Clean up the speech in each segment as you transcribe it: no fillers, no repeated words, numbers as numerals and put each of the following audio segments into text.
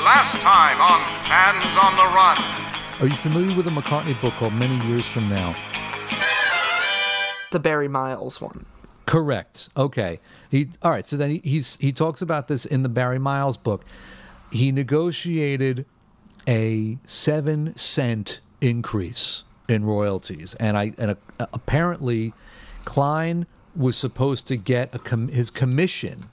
Last time on Fans on the Run. Are you familiar with a McCartney book called Many Years From Now? The Barry Miles one. Correct. Okay. All right. So then he talks about this in the Barry Miles book. He negotiated a 7-cent increase in royalties, and apparently Klein was supposed to get his commission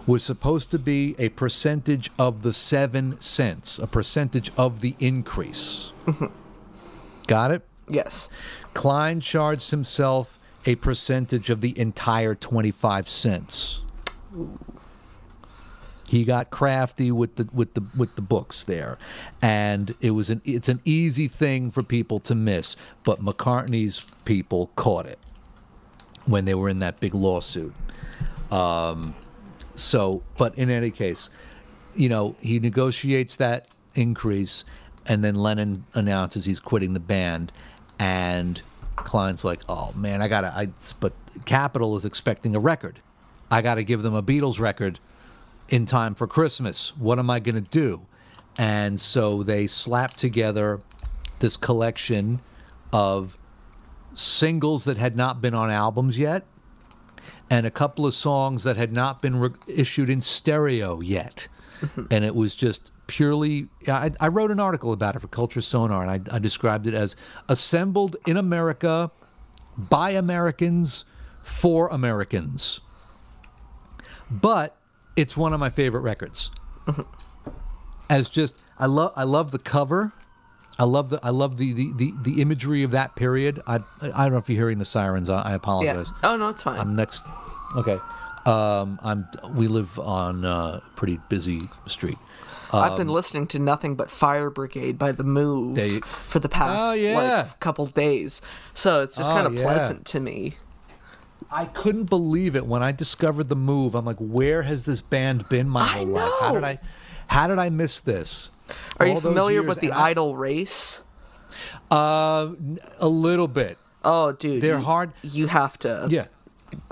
was supposed to be a percentage of the 7 cents, a percentage of the increase. Got it? Yes. Klein charged himself a percentage of the entire 25 cents. Ooh. He got crafty with the books there, and it's an easy thing for people to miss, but McCartney's people caught it when they were in that big lawsuit. But in any case, he negotiates that increase, and then Lennon announces he's quitting the band, and Klein's like, "Oh man, but Capitol is expecting a record. I got to give them a Beatles record in time for Christmas. What am I going to do?" And so they slapped together this collection of singles that had not been on albums yet, and a couple of songs that had not been issued in stereo yet. And it was just purely... I wrote an article about it for Culture Sonar, and I described it as assembled in America by Americans for Americans. But it's one of my favorite records. I love the cover. I love the imagery of that period. I don't know if you're hearing the sirens. I apologize. Yeah. Oh no, it's fine. I'm next. Okay. We live on a pretty busy street. I've been listening to nothing but Fire Brigade by The Move for the past couple days, so it's just kind of pleasant to me. I couldn't believe it when I discovered The Move. I'm like, where has this band been my whole life? How did I miss this? Are you familiar with the Idol race? A little bit. Oh, dude, they're hard. You have to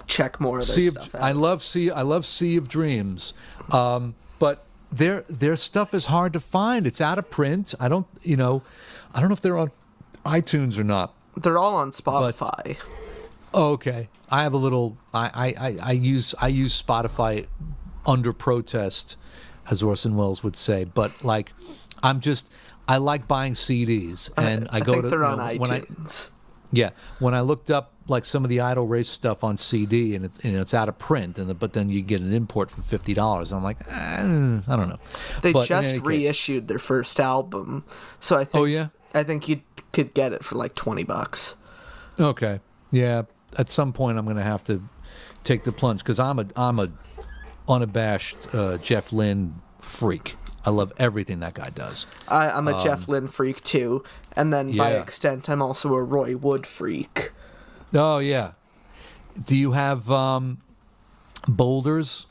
check more of their stuff out. I love Sea of Dreams, but their stuff is hard to find. It's out of print. I don't know if they're on iTunes or not. They're all on Spotify. Okay, I have a little. I use Spotify under protest, as Orson Welles would say. But like, I like buying CDs, and I go think to they're on iTunes. When I looked up like some of the Idol Race stuff on CD, and it's out of print, but then you get an import for $50. I'm like, I don't know. They just reissued their first album, so I think I think you could get it for like $20. Okay, yeah. At some point, I'm going to have to take the plunge because I'm a unabashed Jeff Lynne freak. I love everything that guy does. I'm a Jeff Lynne freak too, and then by extent, I'm also a Roy Wood freak. Oh yeah. Do you have Boulders?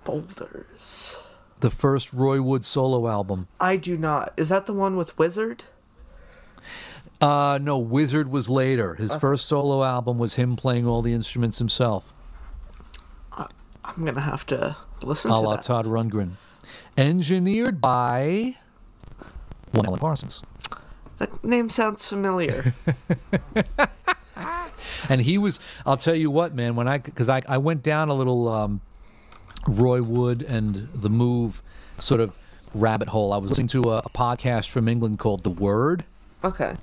Boulders. The first Roy Wood solo album. I do not. Is that the one with Wizard? No, Wizard was later. His first solo album was him playing all the instruments himself. I'm going to have to listen to that. A la Todd Rundgren. Engineered by Alan Parsons. That name sounds familiar. And he was, I'll tell you what, man, because I went down a little Roy Wood and The Move sort of rabbit hole. I was listening to a podcast from England called The Word. Okay.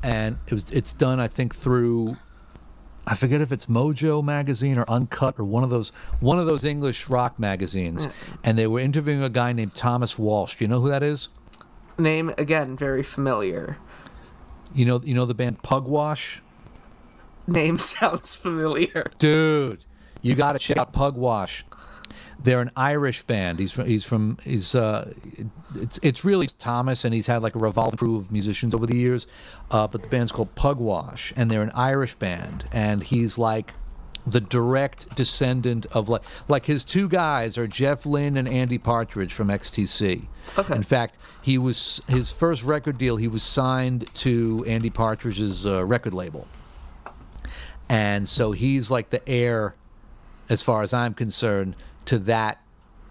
And it's done, I think, through, I forget if it's Mojo magazine or Uncut or one of those English rock magazines. And they were interviewing a guy named Thomas Walsh. Do you know who that is? Name again, very familiar. You know the band Pugwash? Name sounds familiar. Dude, you got to check out Pugwash. They're an Irish band. It's really Thomas, and he's had like a revolving crew of musicians over the years. But the band's called Pugwash, and they're an Irish band. And he's like the direct descendant of like his two guys are Jeff Lynne and Andy Partridge from XTC. Okay. In fact, his first record deal, he was signed to Andy Partridge's record label, and so he's like the heir, as far as I'm concerned, to that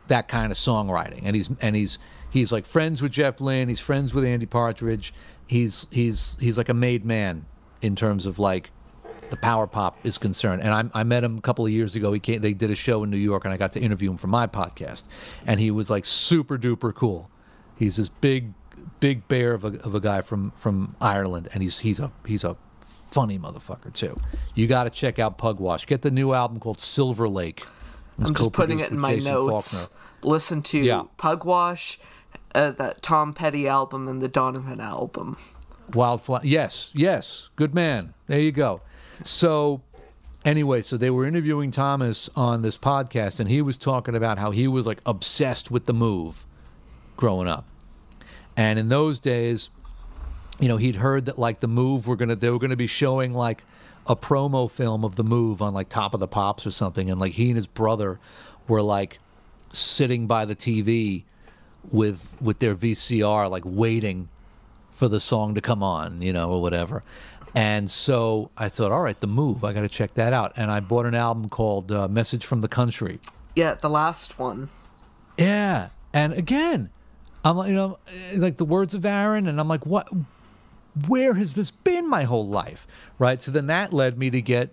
that kind of songwriting, and he's like friends with Jeff Lynne. He's friends with Andy Partridge. He's like a made man in terms of like the power pop is concerned. And I met him a couple of years ago. They did a show in New York, and I got to interview him for my podcast. And he was like super duper cool. He's this big bear of a guy from Ireland, and he's a funny motherfucker too. You got to check out Pugwash. Get the new album called Silver Lake. I'm just putting it in my notes. Faulkner. Listen to Pugwash, that Tom Petty album, and the Donovan album. Wildflower. Yes. Good man. There you go. So, anyway, so they were interviewing Thomas on this podcast, and he was talking about how he was like obsessed with the Move growing up. And in those days, you know, he'd heard that like the Move they were gonna be showing like a promo film of the Move on like Top of the Pops or something, and like he and his brother were like sitting by the TV with their VCR, like waiting for the song to come on, you know, or whatever. And so I thought, all right, the Move, I got to check that out. And I bought an album called Message from the Country. Yeah, the last one. Yeah, and again, I'm like, you know, like the Words of Aaron, and I'm like, what? Where has this been my whole life, right? So then that led me to get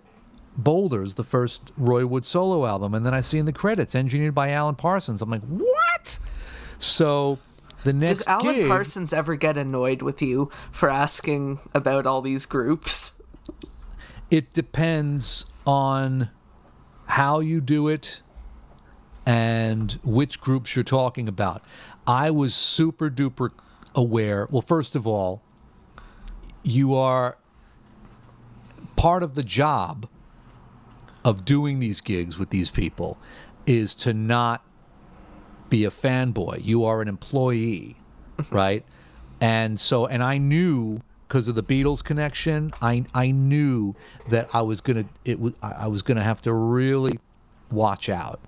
Boulders, the first Roy Wood solo album, and then I see in the credits, engineered by Alan Parsons. I'm like, what? So the next Does Alan Parsons ever get annoyed with you for asking about all these groups? It depends on how you do it and which groups you're talking about. I was super duper aware. Well, first of all, you are part of the job of doing these gigs with these people is to not be a fanboy. You are an employee, right? And I knew, because of the Beatles connection, I knew that I was gonna have to really watch out,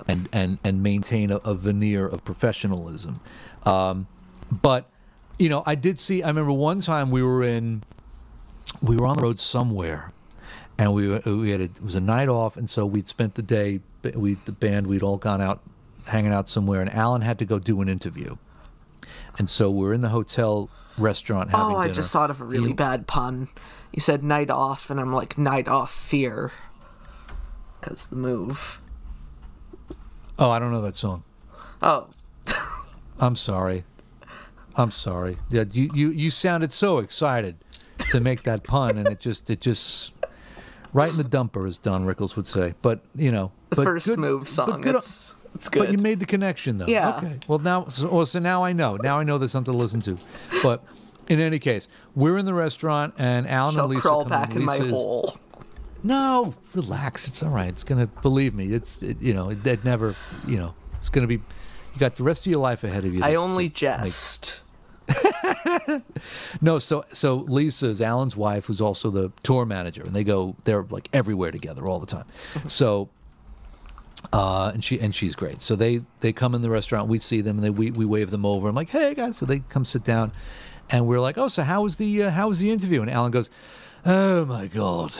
and maintain a veneer of professionalism. But you know, I remember one time we were on the road somewhere, and it was a night off, and so we'd spent the day, the band, we'd all gone out hanging out somewhere, and Alan had to go do an interview. And so we're in the hotel restaurant having dinner. I just thought of a really bad pun. You said night off, and I'm like, night off fear. Because the Move. Oh, I don't know that song. Oh. I'm sorry. Yeah, you sounded so excited to make that pun, and it just right in the dumper, as Don Rickles would say. But you know, the first Move song. It's good. But you made the connection, though. Yeah. Okay. Well, now I know. Now I know there's something to listen to. But in any case, we're in the restaurant, and Alan and Lisa crawl back in my hole. No, relax. It's all right. It's gonna, believe me. It never. You know, it's gonna be. You got the rest of your life ahead of you. I only jest. No, so Lisa's Alan's wife, who's also the tour manager, and they're like everywhere together all the time. So, and she's great. So they come in the restaurant, we see them, and we wave them over. I'm like, hey guys. So they come sit down, and we're like, oh, so how was the interview? And Alan goes, oh my God.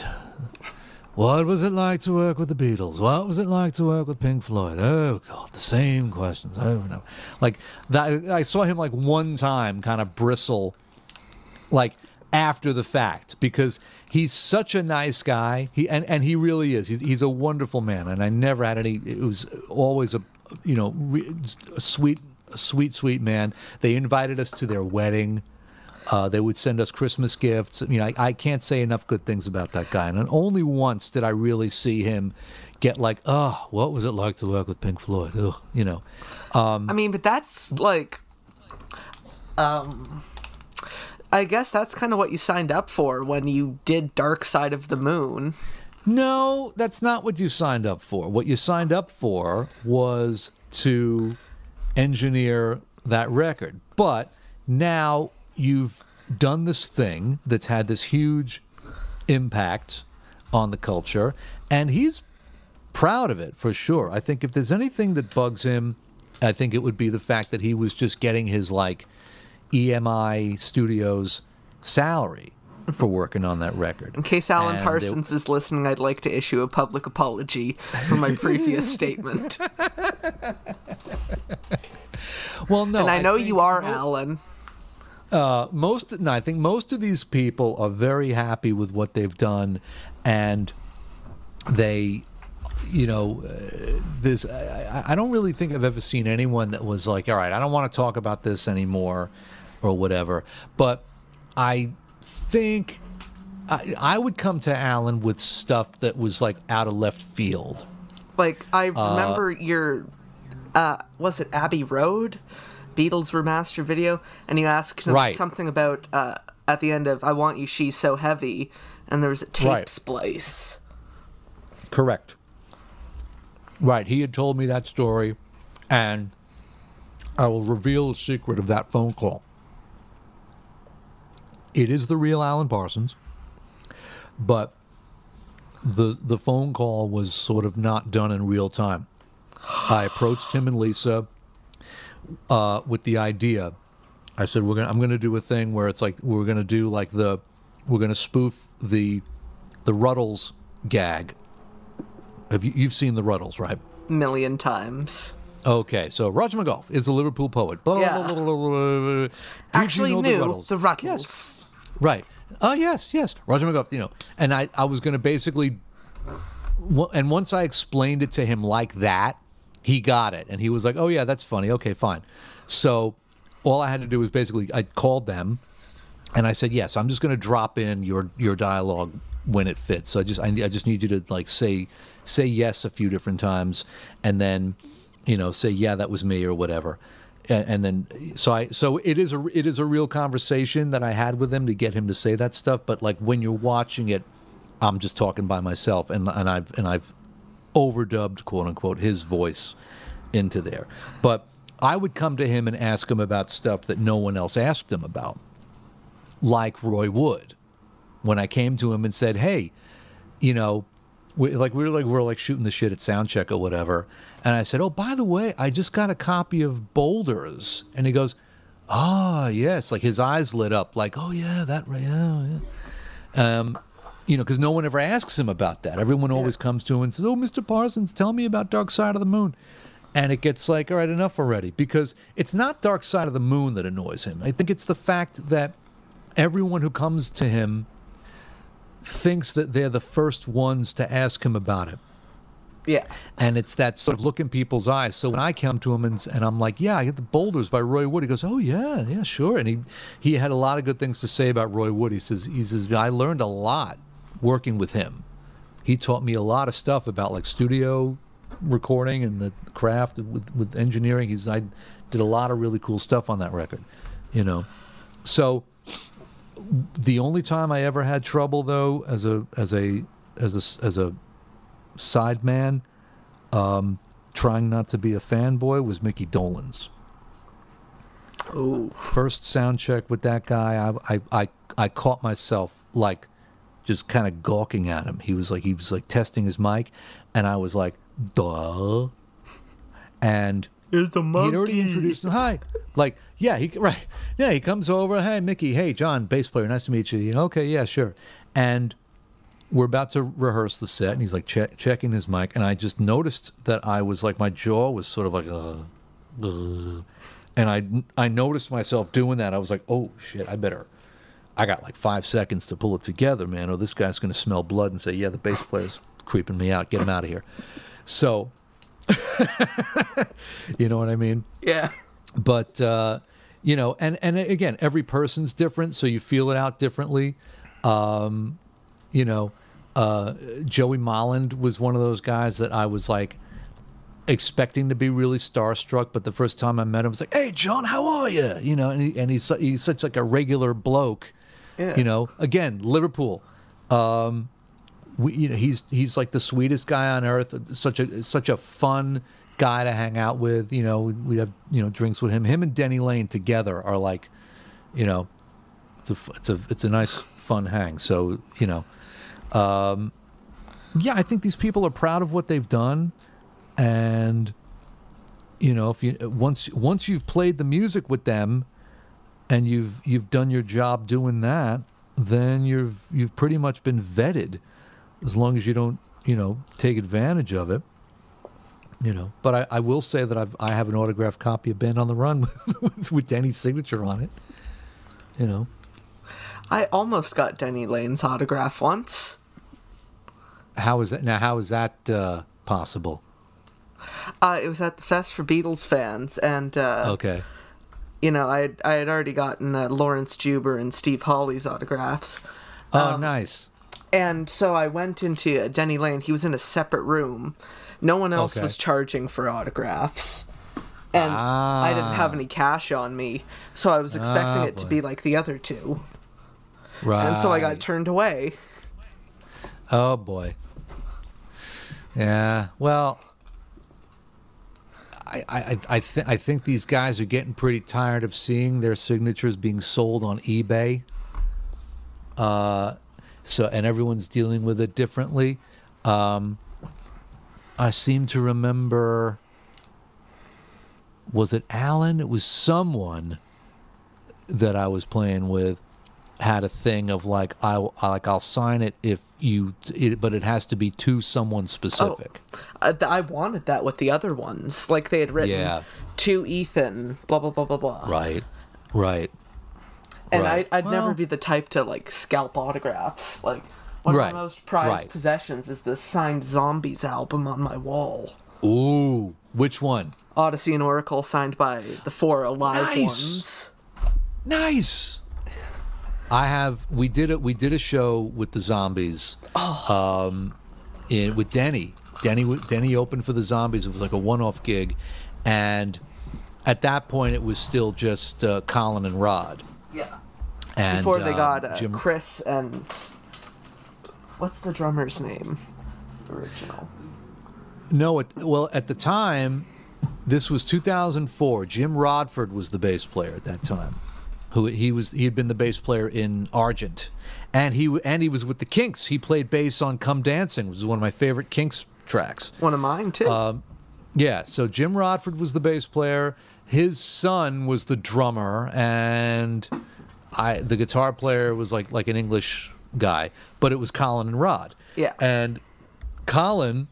What was it like to work with the Beatles? What was it like to work with Pink Floyd? Oh, God, the same questions. Oh, no. Like, that, I saw him, like, one time kind of bristle, like, after the fact, because he's such a nice guy. And he really is. He's a wonderful man, and I never had any... It was always a sweet man. They invited us to their wedding. They would send us Christmas gifts. I mean, I can't say enough good things about that guy. And only once did I really see him get like, oh, what was it like to work with Pink Floyd? Ugh, you know. I mean, but that's like, I guess that's kind of what you signed up for when you did Dark Side of the Moon. No, that's not what you signed up for. What you signed up for was to engineer that record. But now you've done this thing that's had this huge impact on the culture, and he's proud of it for sure. I think if there's anything that bugs him, I think it would be the fact that he was just getting his like EMI Studios salary, for working on that record. In case Alan Parsons is listening, I'd like to issue a public apology for my previous statement. Well, no. And I know you are, Alan. I think most of these people are very happy with what they've done, and they, I don't really think I've ever seen anyone that was like, all right, I don't want to talk about this anymore, or whatever. But I think I would come to Alan with stuff that was like out of left field. Like, I remember your, was it Abbey Road? Beatles remaster video, and you asked him something about at the end of "I Want You, She's So Heavy," and there was a tape splice. Correct. Right, he had told me that story, and I will reveal the secret of that phone call. It is the real Alan Parsons, but the phone call was sort of not done in real time. I approached him and Lisa with the idea. I said, I'm gonna do a thing where it's like we're gonna spoof the Ruddles gag. You've seen the Ruddles, right? Million times. Okay, so Roger McGough is the Liverpool poet. Yeah. Actually knew the Ruddles. Yes. Right. Oh, yes. Roger McGough, And I was going to basically... And once I explained it to him like that, he got it. And he was like, oh, yeah, that's funny. Okay, fine. So all I had to do was basically... I called them, and I said, yes, I'm just going to drop in your dialogue when it fits. So I just need you to, like, say yes a few different times, and then, say, yeah, that was me, or whatever. And then, so it is a real conversation that I had with him to get him to say that stuff. But like when you're watching it, I'm just talking by myself, and I've overdubbed, quote unquote, his voice into there. But I would come to him and ask him about stuff that no one else asked him about, like Roy Wood. When I came to him and said, hey, we're shooting the shit at soundcheck or whatever, and I said, oh, by the way, I just got a copy of Boulders, and he goes, oh, yes, like his eyes lit up, like, oh yeah, because no one ever asks him about that. Everyone always comes to him and says, oh, Mr. Parsons, tell me about Dark Side of the Moon, and it gets like, all right, enough already, because it's not Dark Side of the Moon that annoys him. I think it's the fact that everyone who comes to him thinks that they're the first ones to ask him about it. Yeah. And it's that sort of look in people's eyes. So when I come to him and I'm like, yeah, I get the Boulders by Roy Wood, he goes, oh, yeah, sure. And he had a lot of good things to say about Roy Wood. He says, I learned a lot working with him. He taught me a lot of stuff about like studio recording and the craft with engineering. I did a lot of really cool stuff on that record, So the only time I ever had trouble, though, as a sideman, trying not to be a fanboy, was Mickey Dolenz. Ooh. First sound check with that guy, I caught myself like just kind of gawking at him. He was like testing his mic, and I was like, duh. And it's a monkey. He'd already introduced him. Hi. Like, yeah, he comes over. Hey, Mickey. Hey, John, bass player. Nice to meet you. Okay, yeah, sure. And we're about to rehearse the set, and he's like checking his mic, and I just noticed that I was like, my jaw was sort of like, and I noticed myself doing that. I was like, oh shit, I got like 5 seconds to pull it together, man, or this guy's gonna smell blood and say, yeah, the bass player's creeping me out. Get him out of here. So, you know what I mean? Yeah. But, and again, every person's different, so you feel it out differently. Joey Molland was one of those guys that I was like expecting to be really starstruck, but the first time I met him, I was like, hey, John, how are you? And he's such like a regular bloke, again, Liverpool. He's like the sweetest guy on earth, such a fun guy to hang out with. We have drinks with him. Him and Denny Lane together are like, it's a nice fun hang. So I think these people are proud of what they've done, and if you once you've played the music with them, and you've done your job doing that, then you've pretty much been vetted, as long as you don't, take advantage of it. But I will say that I have an autographed copy of Band on the Run with Denny's signature on it. I almost got Denny Lane's autograph once. How is that possible? It was at the Fest for Beatles fans, and okay. I had already gotten Lawrence Juber and Steve Hawley's autographs. Oh, nice. And so I went into Denny Lane. He was in a separate room. No one else was charging for autographs. And I didn't have any cash on me, so I was expecting it to be like the other two. Right. And so I got turned away. Oh, boy. Yeah, well, I think these guys are getting pretty tired of seeing their signatures being sold on eBay. And everyone's dealing with it differently. I seem to remember, was it Alan? It was someone that I was playing with had a thing of like I'll sign it but it has to be to someone specific. I wanted that with the other ones, like they had written to Ethan, blah blah blah blah blah. Right. And I'd never be the type to like scalp autographs. Like one of my most prized possessions is the signed Zombies album on my wall. Ooh, which one? Odyssey and Oracle, signed by the 4 alive ones. Nice. We did a show with the Zombies. With Denny. Denny opened for the Zombies. It was like a one-off gig, and at that point it was still just Colin and Rod. Yeah. And before they got Chris and what's the drummer's name? Original. No, at the time, this was 2004. Jim Rodford was the bass player at that time. He had been the bass player in Argent, and he was with the Kinks. He played bass on "Come Dancing," which is one of my favorite Kinks tracks. One of mine too. Yeah. So Jim Rodford was the bass player. His son was the drummer, and the guitar player was like an English guy, but it was Colin and Rod. Yeah. And Colin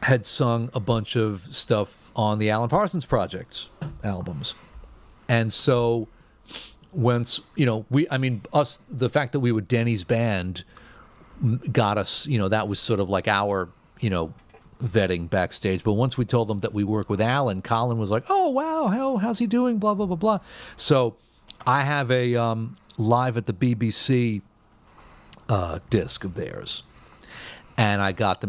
had sung a bunch of stuff on the Alan Parsons Project's albums, and so. Once the fact that we were Denny's band got us, that was sort of like our, vetting backstage. But once we told them that we work with Alan, Colin was like, "Oh wow, how's he doing?" Blah blah blah blah. So I have a live at the BBC disc of theirs, and I got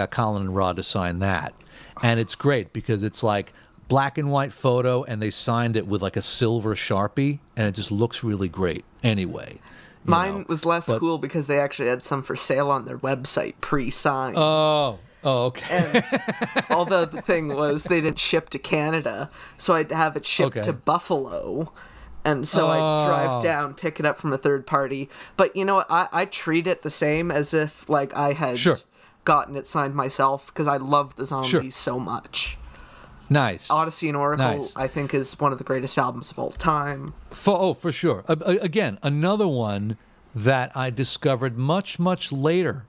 Colin and Rod to sign that, and it's great because it's like black and white photo, and they signed it with like a silver Sharpie, and it just looks really great anyway. Mine was less cool because they actually had some for sale on their website pre-signed. Oh, okay. And although the thing was they didn't ship to Canada, so I'd have it shipped to Buffalo, and so I'd drive down, pick it up from a third party. But you know what? I treat it the same as if like I had gotten it signed myself, because I love the Zombies so much. Nice. Odyssey and Oracle, I think, is one of the greatest albums of all time. For sure. Again, another one that I discovered much, much later.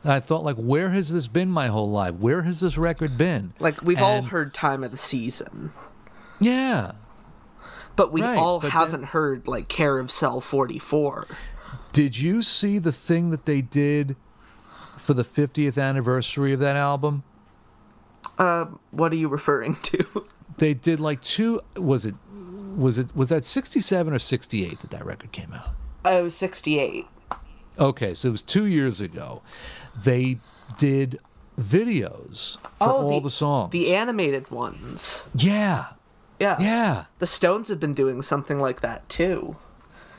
And I thought, like, where has this been my whole life? Where has this record been? Like, we've all heard Time of the Season. Yeah. But we all haven't heard, like, Care of Cell 44. Did you see the thing that they did for the 50th anniversary of that album? What are you referring to? They did like was that 67 or 68 that record came out? It was 68. Okay, so it was 2 years ago. They did videos for all the songs. The animated ones. Yeah. The Stones have been doing something like that too.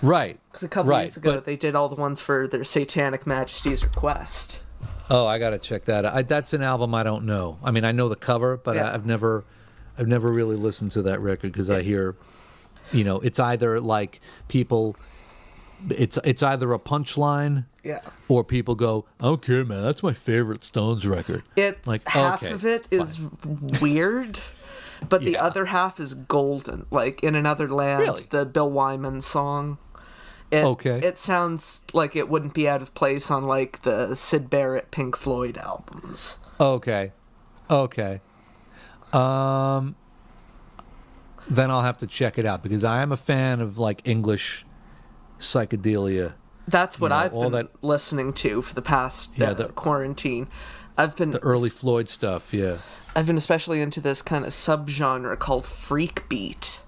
Right. Because a couple years ago they did all the ones for their Satanic Majesty's Request. Oh, I gotta check that out. That's an album I don't know. I mean, I know the cover, but I've never really listened to that record because I hear, it's either like people, it's either a punchline, or people go, "I don't care, man, that's my favorite Stones record." It's like half of it is weird, but the other half is golden. Like In Another Land, the Bill Wyman song. It sounds like it wouldn't be out of place on like the Syd Barrett Pink Floyd albums. Okay. Then I'll have to check it out because I am a fan of like English psychedelia. That's what I've been listening to for the past quarantine. I've been the early Floyd stuff. Yeah, I've been especially into this kind of subgenre called freakbeat.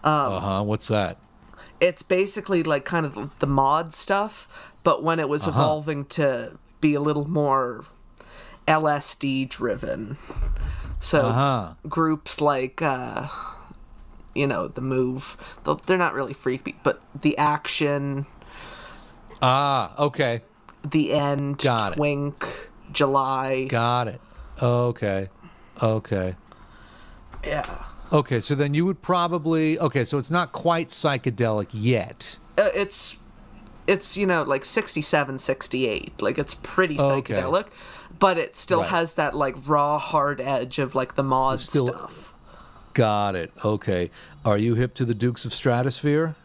What's that? It's basically like kind of the mod stuff, but when it was evolving to be a little more LSD driven. So groups like The Move, they're not really freakbeat, but The Action. Okay. The End, Got Twink, July. Got it. Okay. Yeah. Okay, so then you would probably... Okay, so it's not quite psychedelic yet. It's like 67, 68. Like, it's pretty psychedelic, but it still has that, like, raw, hard edge of, like, the mod stuff. Got it. Okay. Are you hip to the Dukes of Stratosphear?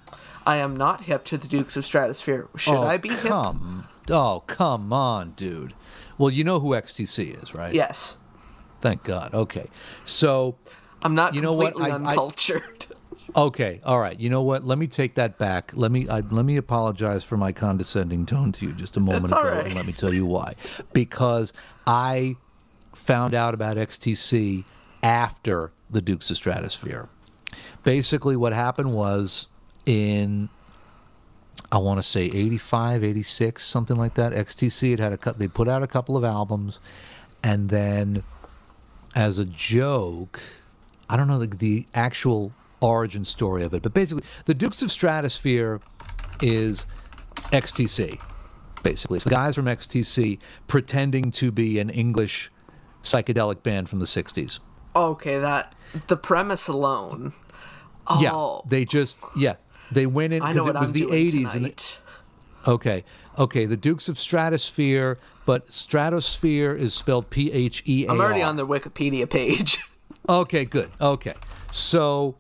I am not hip to the Dukes of Stratosphear. Should I be hip? Come on, dude. Well, you know who XTC is, right? Yes. Thank God. Okay. So... I'm not completely uncultured. Okay, all right. You know what? Let me take that back. Let me apologize for my condescending tone to you just a moment ago, and let me tell you why. Because I found out about XTC after the Dukes of Stratosphear. Basically, what happened was in, I want to say 85, 86, something like that. XTC they put out a couple of albums, and then as a joke, I don't know the actual origin story of it, but basically the Dukes of Stratosphear is XTC. Basically, it's the guys from XTC pretending to be an English psychedelic band from the 60s. Okay, the premise alone. Oh. Yeah, they went in because it was the 80s. The Dukes of Stratosphear, but Stratosphere is spelled P-H-E-A-R. I'm already on their Wikipedia page. Okay, good. Okay. So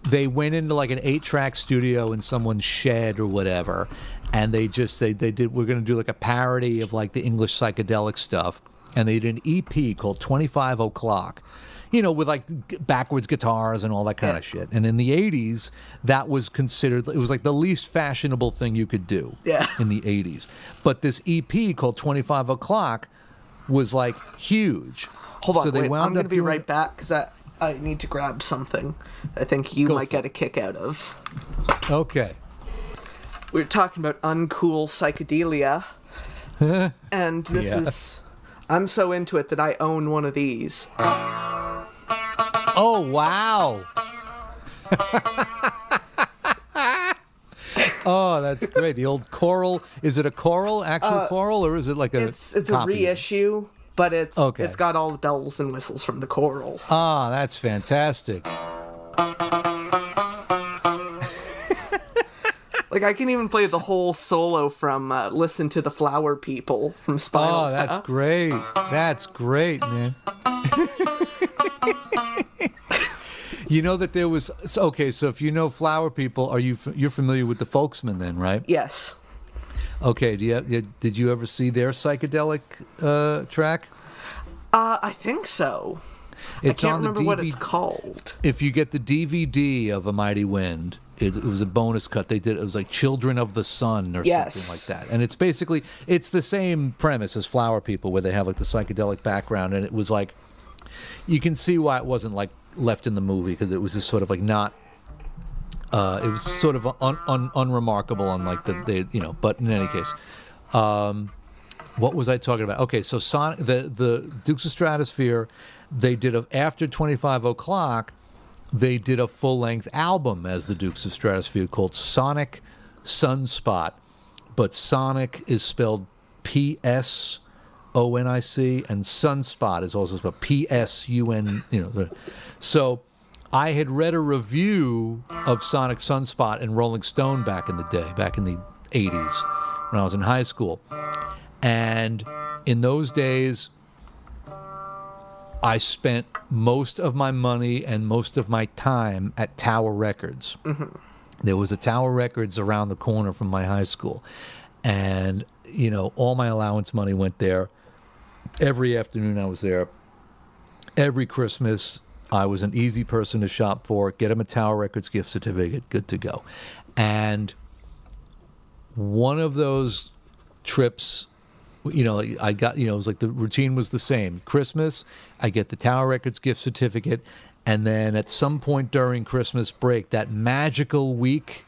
they went into like an 8-track studio in someone's shed or whatever, and they did, we're going to do like a parody of like the English psychedelic stuff, and they did an EP called 25 O'Clock, with like backwards guitars and all that kind of shit. And in the 80s, that was considered, it was like the least fashionable thing you could do in the 80s. But this EP called 25 O'Clock was like huge. Hold on, I'm going to be right back because I need to grab something I think you might get a kick out of. Okay. We were talking about uncool psychedelia, and this is... I'm so into it that I own one of these. Oh, wow. Oh, that's great. The old choral. Is it a choral, actual choral, or is it like a It's a reissue. But it's got all the bells and whistles from the choral. Ah, that's fantastic. Like, I can even play the whole solo from Listen to the Flower People from Spinal Tap. Oh, that's great. That's great, man. You know that there was... Okay, so if you know Flower People, you're familiar with the Folksmen then, right? Yes. Okay, did you ever see their psychedelic track? I think so. I can't remember what it's called. If you get the DVD of A Mighty Wind, it was a bonus cut. It was like Children of the Sun or something like that. And it's basically, it's the same premise as Flower People, where they have like the psychedelic background, and it was like, you can see why it wasn't like left in the movie, because it was just sort of like not... it was sort of unremarkable on like but in any case, what was I talking about? Okay, so the Dukes of Stratosphear, they did after 25 O'Clock, they did a full-length album as the Dukes of Stratosphear called Sonic Sunspot, but Sonic is spelled P-S-O-N-I-C, and Sunspot is also spelled P-S-U-N, so... I had read a review of Sonic Sunspot in Rolling Stone back in the day, back in the 80s, when I was in high school. And in those days, I spent most of my money and most of my time at Tower Records. Mm-hmm. There was a Tower Records around the corner from my high school. And, you know, all my allowance money went there. Every afternoon I was there. Every Christmas, I was an easy person to shop for. Get them a Tower Records gift certificate, good to go. And one of those trips, you know, I got, you know, it was like the routine was the same. Christmas, I get the Tower Records gift certificate. And then at some point during Christmas break, that magical week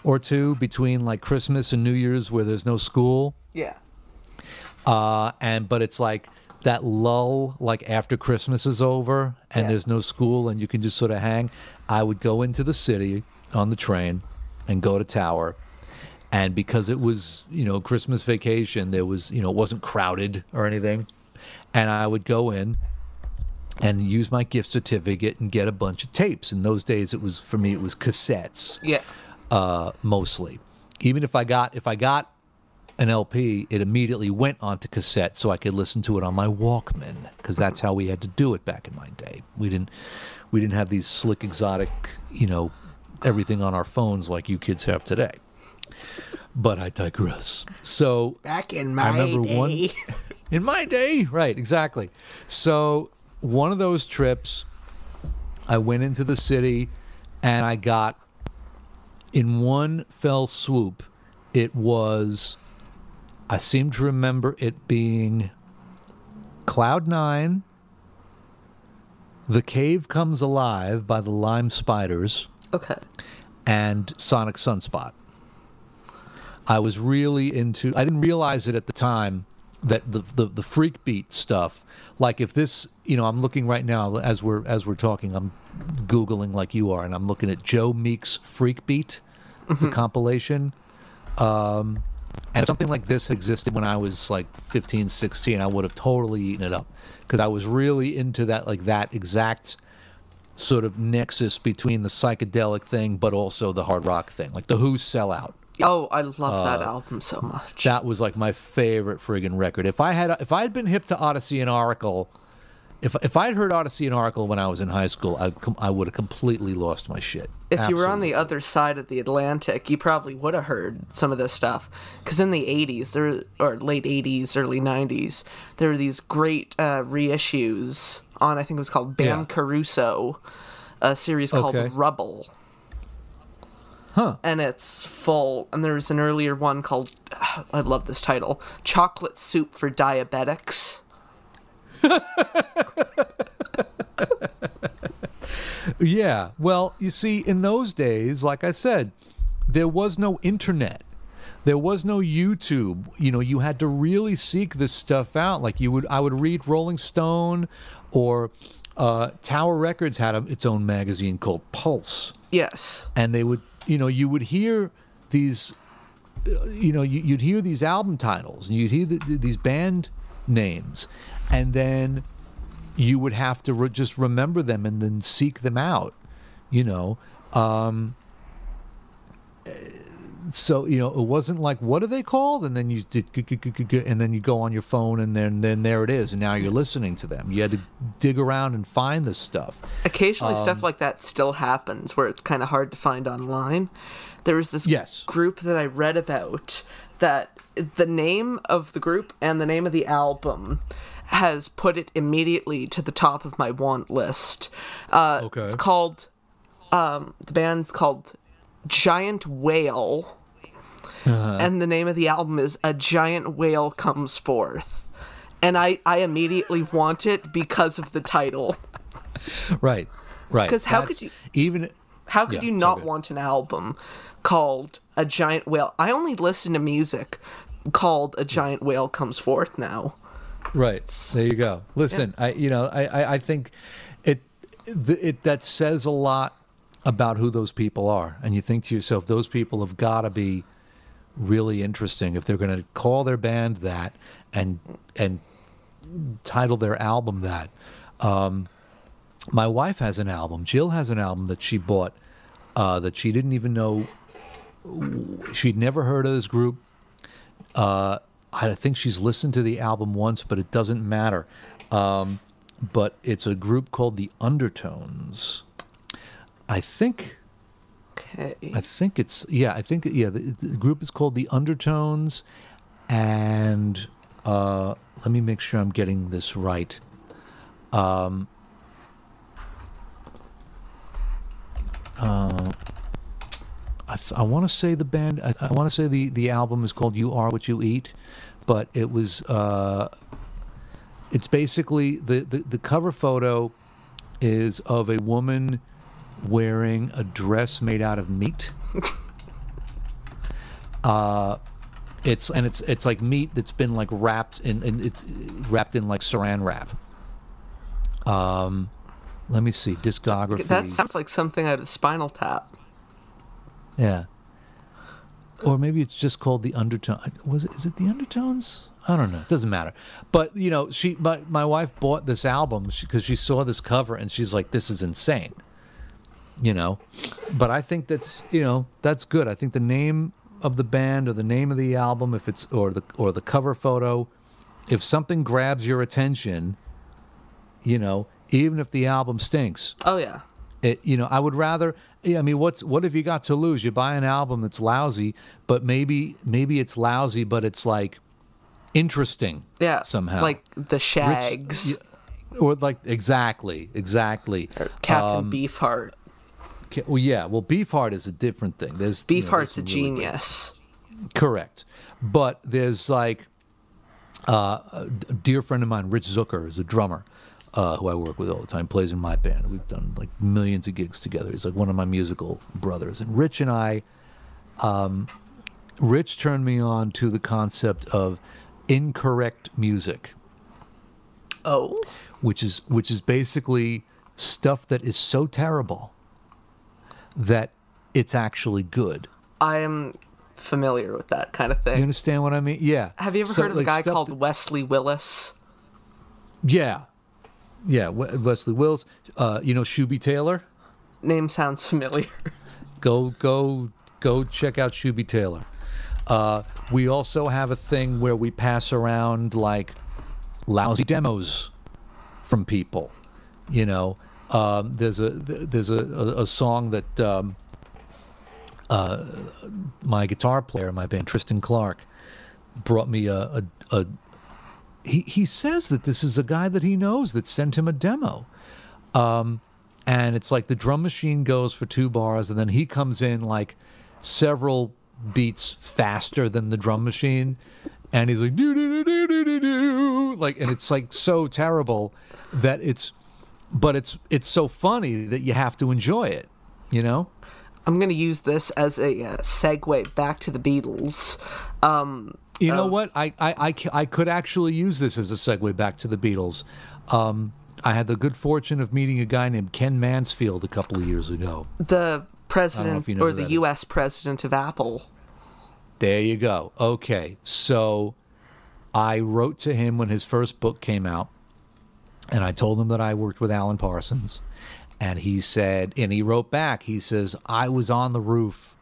or two between like Christmas and New Year's where there's no school. Yeah. But it's like that lull, like after Christmas is over and there's no school and you can just sort of hang. I would go into the city on the train and go to Tower. And because it was, you know, Christmas vacation, there was, you know, it wasn't crowded or anything. And I would go in and use my gift certificate and get a bunch of tapes. In those days, it was, for me, it was cassettes. Yeah. Mostly. Even if I got an LP, it immediately went onto cassette so I could listen to it on my Walkman, because that's how we had to do it back in my day. We didn't have these slick, exotic, you know, everything on our phones like you kids have today. But I digress. So back in my day. In my day, right, exactly. So one of those trips, I went into the city and I got, in one fell swoop, it was, I seem to remember it being Cloud 9, The Cave Comes Alive by the Lime Spiders, okay, and Sonic Sunspot. I was really into, I didn't realize it at the time, that the freak beat stuff, like if this, you know, I'm looking right now as we're talking, I'm Googling like you are, and I'm looking at Joe Meek's Freak Beat, the compilation. And if something like this existed when I was like 15, 16, I would have totally eaten it up, because I was really into that, like that exact sort of nexus between the psychedelic thing but also the hard rock thing, like the Who's Sellout. Oh, I love that album so much. That was like my favorite friggin' record. If I had been hip to Odyssey and Oracle, if I'd heard Odyssey and Oracle when I was in high school, I would have completely lost my shit. If you were on the other side of the Atlantic, you probably would have heard some of this stuff. Because in the 80s, or late 80s, early 90s, there were these great reissues on, I think it was called Bam Caruso, a series called Rubble. Huh. And it's full, and there's an earlier one called, I love this title, Chocolate Soup for Diabetics. Yeah, well, you see, in those days, like I said, there was no internet. There was no YouTube. You know, you had to really seek this stuff out. Like I would read Rolling Stone, or Tower Records had its own magazine called Pulse. Yes. And they would, you know, you would hear these, you know, you'd hear these album titles, and you'd hear these band names, and then you would have to just remember them and then seek them out, you know. So, you know, it wasn't like, what are they called? And then you go on your phone, and then there it is, and now you're listening to them. You had to dig around and find this stuff. Occasionally stuff like that still happens, where it's kind of hard to find online. There was this group that I read about, that the name of the group and the name of the album has put it immediately to the top of my want list. It's called, the band's called Giant Whale, and the name of the album is A Giant Whale Comes Forth, and I immediately want it because of the title. Right. Because how could you not want an album called A Giant Whale? I only listen to music called A Giant Whale Comes Forth now. Right. There you go. Listen, I think that says a lot about who those people are, and you think to yourself, those people have got to be really interesting if they're going to call their band that and title their album that. My wife has an album. Jill has an album that she bought that she didn't even know. She'd never heard of this group. I think she's listened to the album once, but it doesn't matter. But it's a group called the Undertones. I think Okay. I think the group is called the Undertones, and let me make sure I'm getting this right. I want to say the band. I want to say the album is called "You Are What You Eat," but it was. It's basically the cover photo is of a woman wearing a dress made out of meat. It's like meat that's been like wrapped in, it's wrapped in like saran wrap. Let me see discography. That sounds like something out of Spinal Tap. Yeah. Or maybe it's just called the Undertone. Is it the Undertones? I don't know. It doesn't matter. But you know, my wife bought this album because she saw this cover and she's like, "This is insane." You know, but I think that's good. I think the name of the band or the name of the album, if it's or the cover photo, if something grabs your attention, you know, even if the album stinks. Oh yeah. I would rather. I mean, what have you got to lose? You buy an album that's lousy, but maybe it's lousy, but it's like interesting. Yeah. Somehow. Like the Shags. Or like exactly. Or Captain Beefheart. Well, yeah. Well, Beefheart is a different thing. Beefheart's a genius. Correct. But there's like a dear friend of mine, Rich Zucker, is a drummer who I work with all the time, plays in my band. We've done like millions of gigs together. He's like one of my musical brothers. And Rich and I, Rich turned me on to the concept of incorrect music. Oh. Which is basically stuff that is so terrible that it's actually good. I am familiar with that kind of thing. You understand what I mean? Yeah. Have you ever heard of a guy called Wesley Willis? Yeah. Yeah, Wesley Willis. Shuby Taylor? Name sounds familiar. Go check out Shuby Taylor. We also have a thing where we pass around like lousy demos from people. You know, there's a song that my guitar player in my band, Tristan Clark, brought me He says that this is a guy that he knows that sent him a demo. And it's like the drum machine goes for 2 bars, and then he comes in like several beats faster than the drum machine, and he's like do do do do do do, like, and it's like so terrible that it's so funny that you have to enjoy it, you know? I'm going to use this as a segue back to the Beatles. You know what? I could actually use this as a segue back to the Beatles. I had the good fortune of meeting a guy named Ken Mansfield a couple of years ago. The president or the U.S. president of Apple. There you go. Okay. So I wrote to him when his first book came out, and I told him that I worked with Alan Parsons. And he said, and he wrote back, he says, "I was on the roof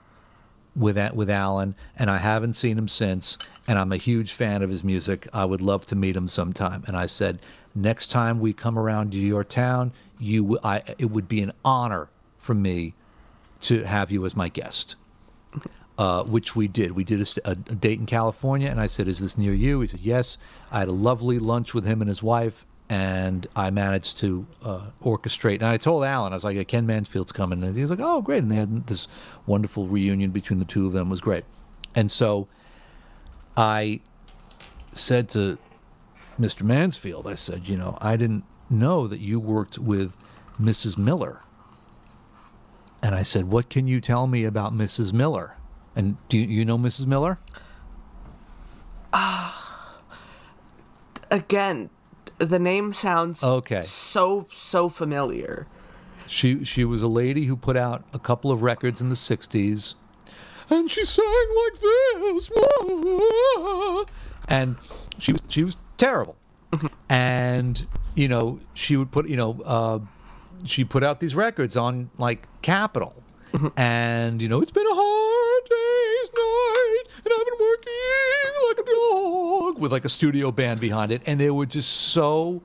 with Alan, and I haven't seen him since, and I'm a huge fan of his music. I would love to meet him sometime." And I said, "Next time we come around to your town, it would be an honor for me to have you as my guest," which we did. We did a date in California, and I said, "Is this near you?" He said, "Yes." I had a lovely lunch with him and his wife, and I managed to orchestrate. And I told Alan, I was like, "Ken Mansfield's coming." And he was like, "Oh, great." And they had this wonderful reunion between the two of them. It was great. And so I said to Mr. Mansfield, I said, "I didn't know that you worked with Mrs. Miller." And I said, "What can you tell me about Mrs. Miller?" And do you know Mrs. Miller? Again, the name sounds okay. so familiar. She was a lady who put out a couple of records in the 60s, and she sang like this, and she was terrible. And she would put she put out these records on like Capitol, and it's been a hard day's night, and I've been working like a dog, with like a studio band behind it, and they were just so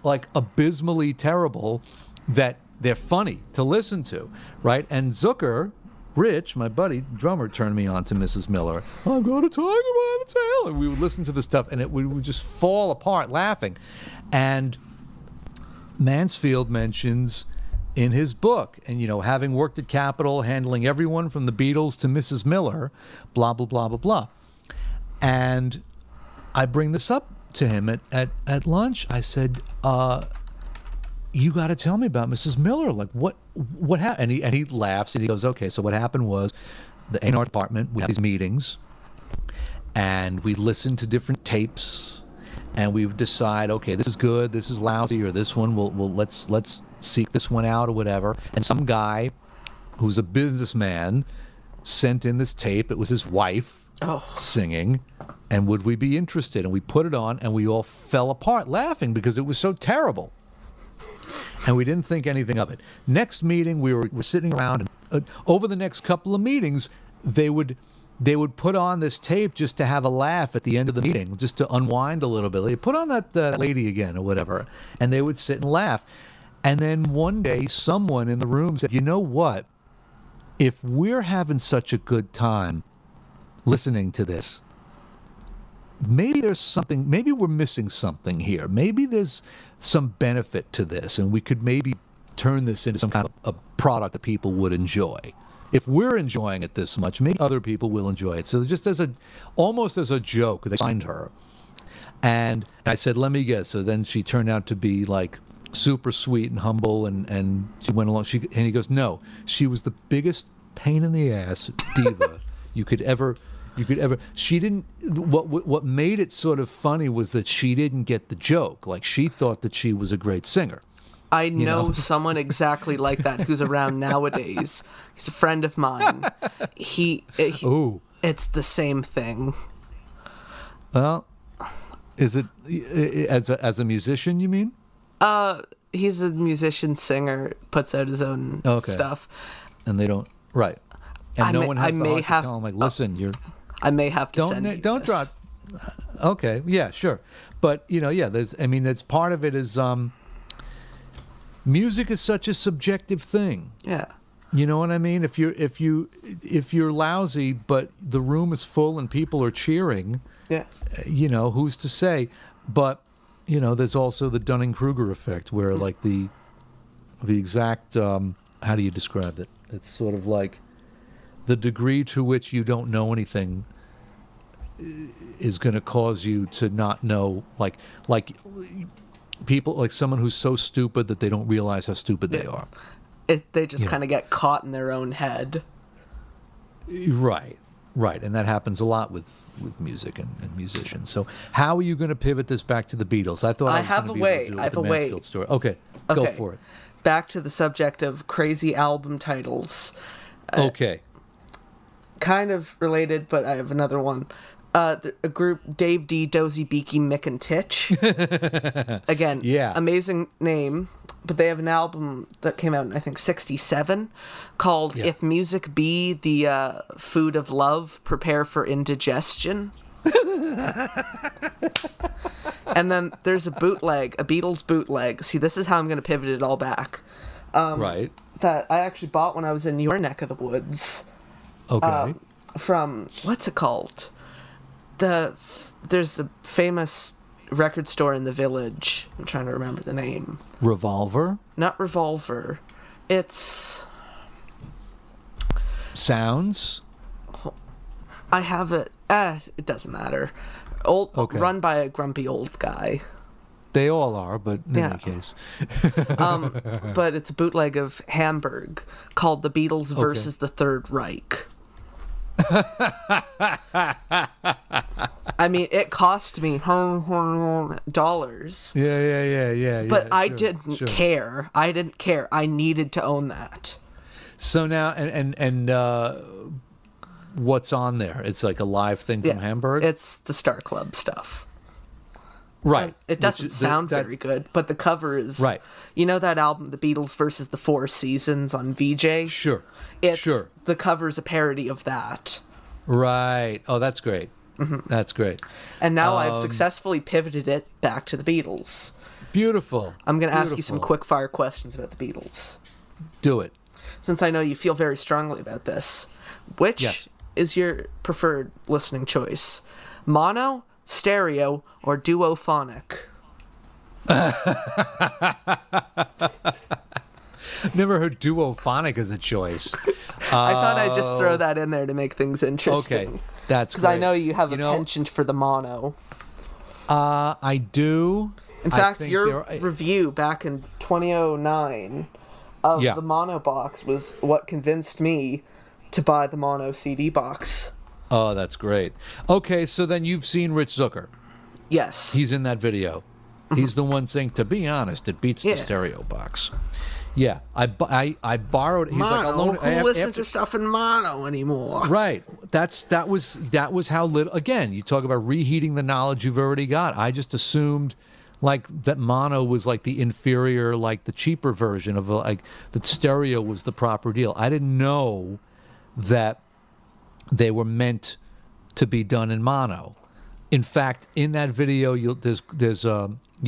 like abysmally terrible that they're funny to listen to, right? And Zucker, Rich, my buddy, drummer, turned me on to Mrs. Miller. I'm going to Tiger by the tail. And we would listen to the stuff, and we would just fall apart laughing. And Mansfield mentions in his book, and, having worked at Capitol, handling everyone from the Beatles to Mrs. Miller, blah, blah, blah, blah, blah. And I bring this up to him at lunch. I said, you got to tell me about Mrs. Miller. Like, what happened? And he laughs, and he goes, okay, so what happened was the A&R department, we had these meetings, and we listened to different tapes, and we would decide, okay, this is good, this is lousy, or this one, let's seek this one out or whatever. And some guy who's a businessman sent in this tape. It was his wife singing, and would we be interested? And we put it on, and we all fell apart laughing because it was so terrible. And we didn't think anything of it. Next meeting, we were sitting around, and over the next couple of meetings, they would put on this tape just to have a laugh at the end of the meeting, just to unwind a little bit. They put on that lady again or whatever, and they would sit and laugh. And then one day, someone in the room said, you know what? If we're having such a good time listening to this, maybe there's something, maybe we're missing something here. Maybe there's some benefit to this, and we could maybe turn this into some kind of a product that people would enjoy. If we're enjoying it this much, maybe other people will enjoy it. So just almost as a joke, they signed her. And I said, let me guess. So then she turned out to be like super sweet and humble, and she went along. And he goes, no, she was the biggest pain in the ass diva you could ever. She didn't. What made it sort of funny was that she didn't get the joke. Like, she thought that she was a great singer. I know someone exactly like that who's around nowadays. He's a friend of mine. Ooh. It's the same thing. Well, is it as a musician, you mean? He's a musician, singer, puts out his own stuff. And they don't, right. And no one has the heart to tell him, like, listen, I may have to send you don't this. drop. Okay, yeah, sure. But, that's part of it is, music is such a subjective thing. Yeah. You know what I mean? If you're lousy, but the room is full and people are cheering, yeah. Who's to say? But, there's also the Dunning-Kruger effect, where like the exact, how do you describe it? It's sort of like the degree to which you don't know anything is going to cause you to not know, like people, like someone who's so stupid that they don't realize how stupid they are. They just kind of get caught in their own head. Right. And that happens a lot with music and musicians. So how are you going to pivot this back to the Beatles? I thought I have a way. I have a way. Story. Okay, go for it. Back to the subject of crazy album titles. Okay. Kind of related, but I have another one. A group, Dave D, Dozy, Beaky, Mick, and Titch. Again, amazing name. But they have an album that came out in, I think, 1967 called If Music Be the Food of Love, Prepare for Indigestion. And then there's a Beatles bootleg. See, this is how I'm going to pivot it all back. Right. That I actually bought when I was in your neck of the woods. Okay. From, what's it called? There's a famous record store in the Village. I'm trying to remember the name. Revolver? Not Revolver. It's Sounds? I have it. It doesn't matter. Run by a grumpy old guy. They all are, but in any case. But it's a bootleg of Hamburg called The Beatles versus the Third Reich. I mean, it cost me dollars. Yeah. But I didn't care. I didn't care. I needed to own that. So now, and what's on there? It's like a live thing from Hamburg? It's the Star Club stuff. Right. It doesn't sound very good, but the cover is... Right. You know that album, The Beatles versus the Four Seasons on VJ? Sure. The cover's a parody of that. Right. Oh, that's great. Mm-hmm. That's great. And now I've successfully pivoted it back to the Beatles. Beautiful. I'm going to ask you some quick-fire questions about the Beatles. Do it. since I know you feel very strongly about this, which is your preferred listening choice? Mono, stereo, or duophonic? Never heard duophonic as a choice. I thought I'd just throw that in there to make things interesting. Okay, that's because I know you have a penchant for the mono. I do. In fact, your review back in 2009 of the mono box was what convinced me to buy the mono CD box. Oh, that's great. Okay, so then you've seen Rich Zucker. Yes. He's in that video. He's the one saying, to be honest, it beats the stereo box. Yeah, I borrowed. He's mono. Who listens to stuff in mono anymore? Right. That was how little. Again, you talk about reheating the knowledge you've already got. I just assumed like that mono was like the inferior, like the cheaper version of like that stereo was the proper deal. I didn't know that they were meant to be done in mono. In fact, in that video, you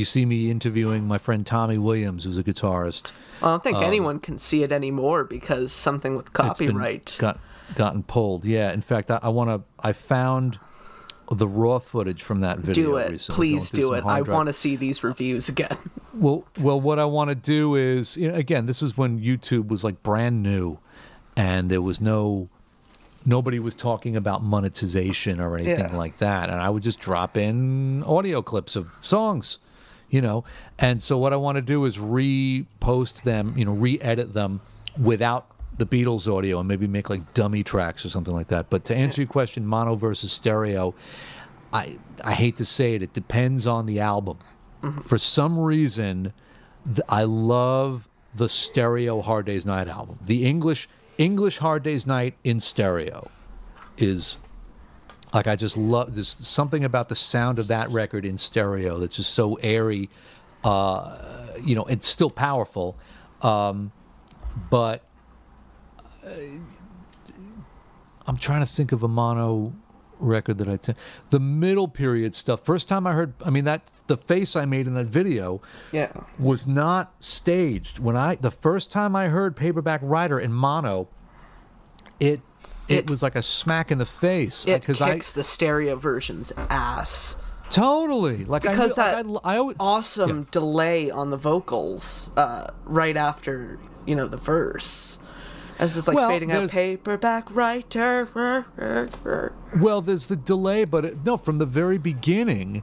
see me interviewing my friend Tommy Williams, who's a guitarist. I don't think anyone can see it anymore because something with copyright gotten pulled. Yeah, in fact, I found the raw footage from that video. Do it, recently. please do it. I want to see these reviews again. Well, what I want to do is, again, this was when YouTube was like brand new, and there was nobody was talking about monetization or anything like that, and I would just drop in audio clips of songs. And so what I want to do is repost them, re-edit them without the Beatles audio and maybe make like dummy tracks or something like that. But to answer your question, mono versus stereo, I hate to say it, it depends on the album. Mm-hmm. For some reason, I love the stereo Hard Day's Night album. The English Hard Day's Night in stereo is... Like, I just love, there's something about the sound of that record in stereo that's just so airy. It's still powerful. But I'm trying to think of a mono record that the middle period stuff. First time I heard, the face I made in that video was not staged. The first time I heard Paperback Writer in mono, it was like a smack in the face. It kicks the stereo version's ass. Totally. Because awesome delay on the vocals right after, the verse. As it's fading out, paperback writer. Well, there's the delay, but from the very beginning,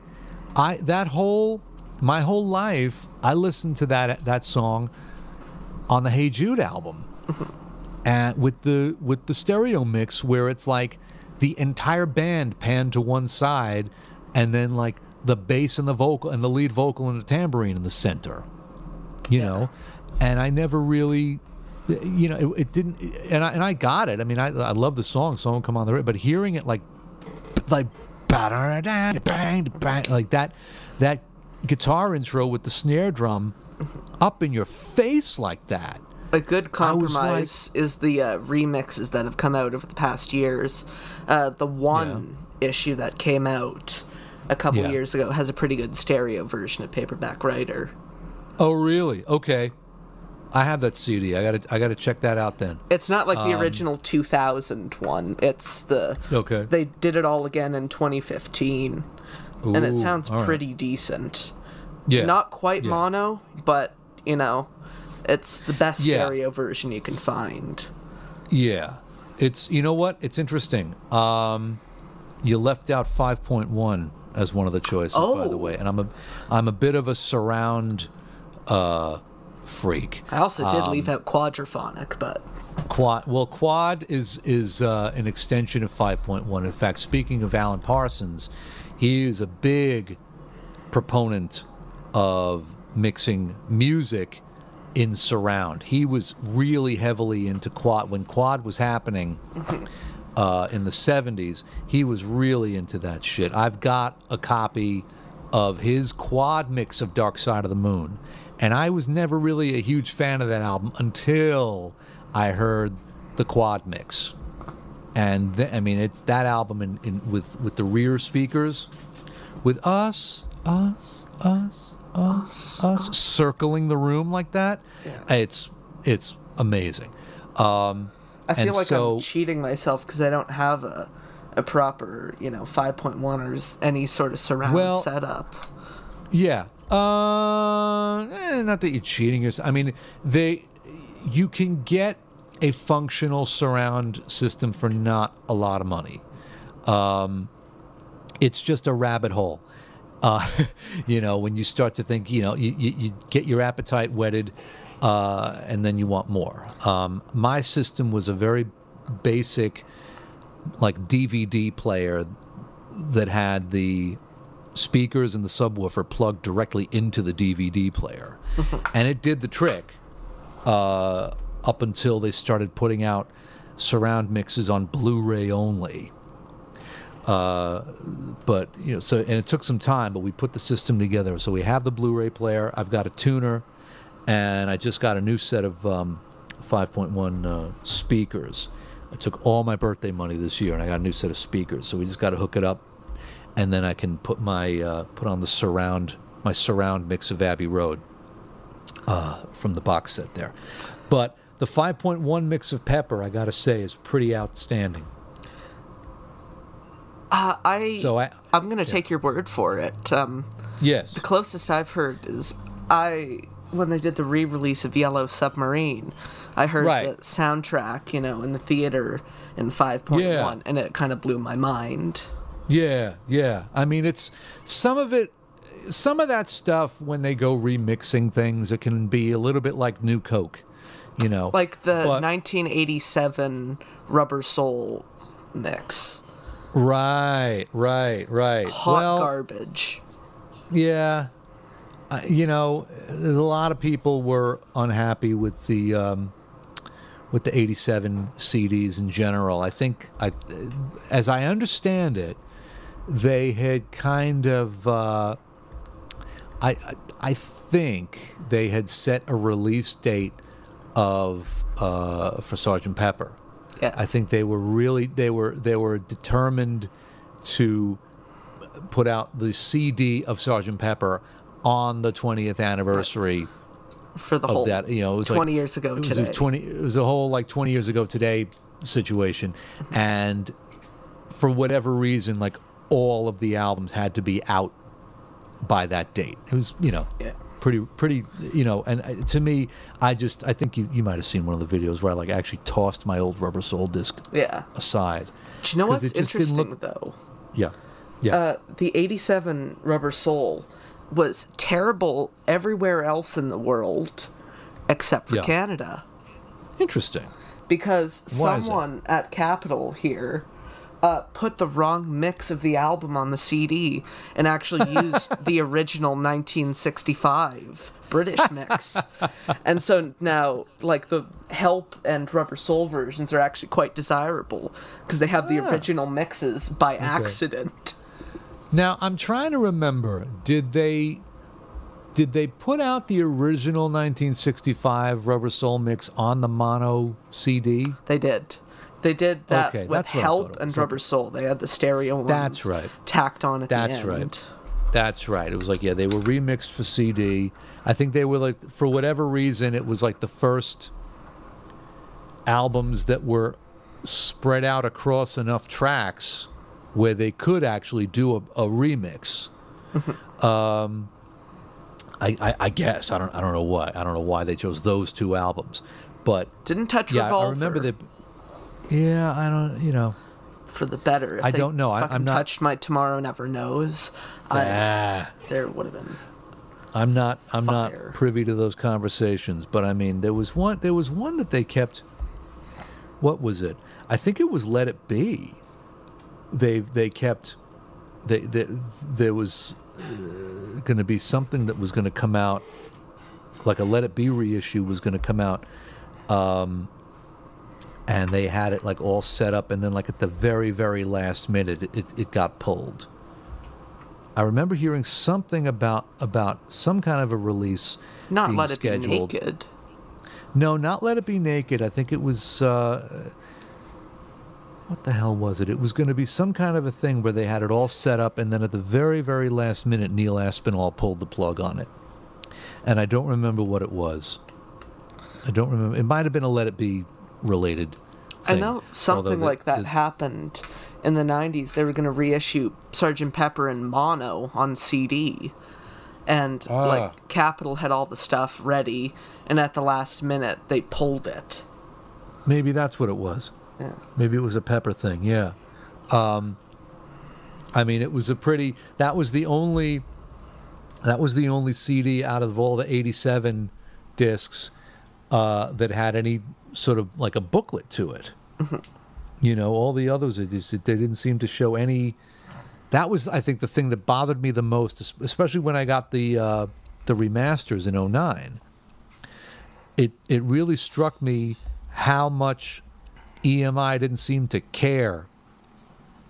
my whole life, I listened to that song on the Hey Jude album. And with the stereo mix where it's like the entire band panned to one side and then like the bass and the vocal and the lead vocal and the tambourine in the center, know, and I never really, it didn't, and I got it. I love the song Come on the Radio, but hearing it like that guitar intro with the snare drum up in your face like that. A good compromise is the remixes that have come out over the past years. The one issue that came out a couple years ago has a pretty good stereo version of Paperback Writer. Oh, really? Okay. I have that CD. I gotta check that out then. It's not like the original 2000 one. It's they did it all again in 2015. Ooh, and it sounds pretty decent. Yeah. Not quite mono, but, it's the best stereo version you can find. Yeah. It's, what? It's interesting. You left out 5.1 as one of the choices, by the way. And I'm a bit of a surround freak. I also did leave out quadraphonic, but... Quad is an extension of 5.1. In fact, speaking of Alan Parsons, he is a big proponent of mixing music in surround. He was really heavily into quad. When quad was happening in the 70s, he was really into that shit. I've got a copy of his quad mix of Dark Side of the Moon, and I was never really a huge fan of that album until I heard the quad mix. And it's that album with the rear speakers, with us circling the room like that. Yeah. It's amazing. I feel like I'm cheating myself because I don't have a proper, 5.1 or any sort of surround setup. Yeah. Not that you're cheating yourself. I mean, you can get a functional surround system for not a lot of money. It's just a rabbit hole. When you start to think, you get your appetite whetted, and then you want more. My system was a very basic, like, DVD player that had the speakers and the subwoofer plugged directly into the DVD player. And it did the trick up until they started putting out surround mixes on Blu-ray only. But, and it took some time, but we put the system together. So we have the Blu-ray player, I've got a tuner, and I just got a new set of 5.1 speakers. I took all my birthday money this year, and I got a new set of speakers. So we just got to hook it up, and then I can put my put on my surround mix of Abbey Road from the box set there. But the 5.1 mix of Pepper, I got to say, is pretty outstanding. I'm going to take your word for it. Yes. The closest I've heard is when they did the re-release of Yellow Submarine, I heard the soundtrack, in the theater in 5.1, and it kind of blew my mind. Yeah. I mean, it's some of that stuff when they go remixing things, it can be a little bit like New Coke, Like the 1987 Rubber Soul mix. Right. Hot garbage. Yeah. A lot of people were unhappy with the 87 CDs in general. I think, as I understand it, they had kind of, I think they had set a release date for Sgt. Pepper. Yeah. I think they were determined to put out the CD of Sgt. Pepper on the 20th anniversary for the whole of that. It was 20 years ago today. It was a whole 20 years ago today situation, and for whatever reason, all of the albums had to be out by that date. It was pretty, and to me, I think you might have seen one of the videos where I actually tossed my old Rubber Soul disc aside. Do you know what's interesting though? Yeah. The 87 Rubber Soul was terrible everywhere else in the world except for Canada. Interesting. Because someone at Capitol here put the wrong mix of the album on the CD and actually used the original 1965 British mix. And so now, the Help and Rubber Soul versions are actually quite desirable because they have the original mixes by accident. Now, I'm trying to remember, did they put out the original 1965 Rubber Soul mix on the mono CD? They did. They did that with Help and Rubber Soul. They had the stereo ones tacked on at the end. That's right. It was they were remixed for CD. I think they were for whatever reason, it was the first albums that were spread out across enough tracks where they could actually do a remix. I guess I don't know why they chose those two albums, but didn't touch Revolver. I remember that. Yeah, I don't. For the better. If I don't know. I'm not touched my Tomorrow Never Knows. There would have been. I'm not privy to those conversations, but I mean, there was one that they kept. What was it? I think it was Let It Be. They kept. There was going to be something that was going to come out, like a Let It Be reissue was going to come out, and they had it all set up, and then at the very, very last minute, it got pulled. I remember hearing something about some kind of a release not being Let scheduled. It Be Naked. No, not Let It Be Naked. I think it was. What the hell was it? It was going to be some kind of a thing where they had it all set up, and then at the very, very last minute, Neil Aspinall pulled the plug on it. And I don't remember what it was. I don't remember. It might have been a Let It Be related thing. I know something like that happened in the 90s. They were going to reissue Sgt. Pepper in mono on CD. And like Capitol had all the stuff ready, and at the last minute they pulled it. Maybe that's what it was. Yeah. Maybe it was a Pepper thing. Yeah. I mean, it was a pretty. That was the only CD out of all the 87 discs that had any sort of like a booklet to it. Mm-hmm. You know, all the others, they didn't seem to show any. That was, I think, the thing that bothered me the most, especially when I got the remasters in 2009. It really struck me how much EMI didn't seem to care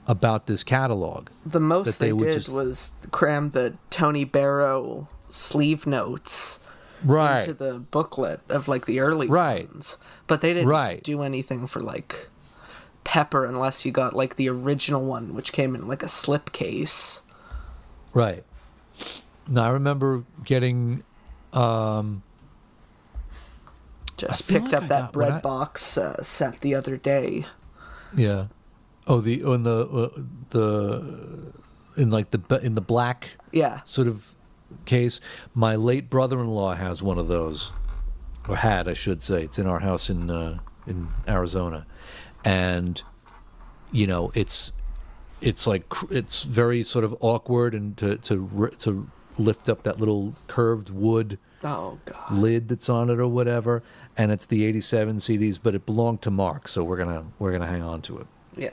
about this catalog. The most they did was cram the Tony Barrow sleeve notes into the booklet of like the early ones. But they didn't do anything for like Pepper unless you got like the original one, which came in like a slipcase. Right. Now I remember getting just picked up that bread box set the other day. Yeah. Oh, in the black sort of case. My late brother-in-law has one of those, or had, I should say. It's in our house in Arizona. And, you know, it's like it's very sort of awkward and to lift up that little curved wood lid that's on it or whatever. And it's the 87 CDs, but it belonged to Mark, so we're gonna hang on to it. Yeah.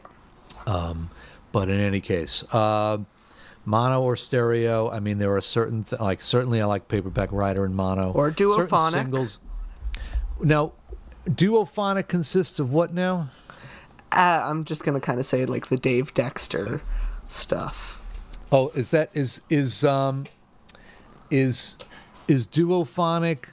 But in any case, mono or stereo. I mean, there are certain certainly I like Paperback Writer in mono or duophonic. Certain singles. Now, duophonic consists of what now? I'm just gonna kind of say like the Dave Dexter stuff. Oh, is duophonic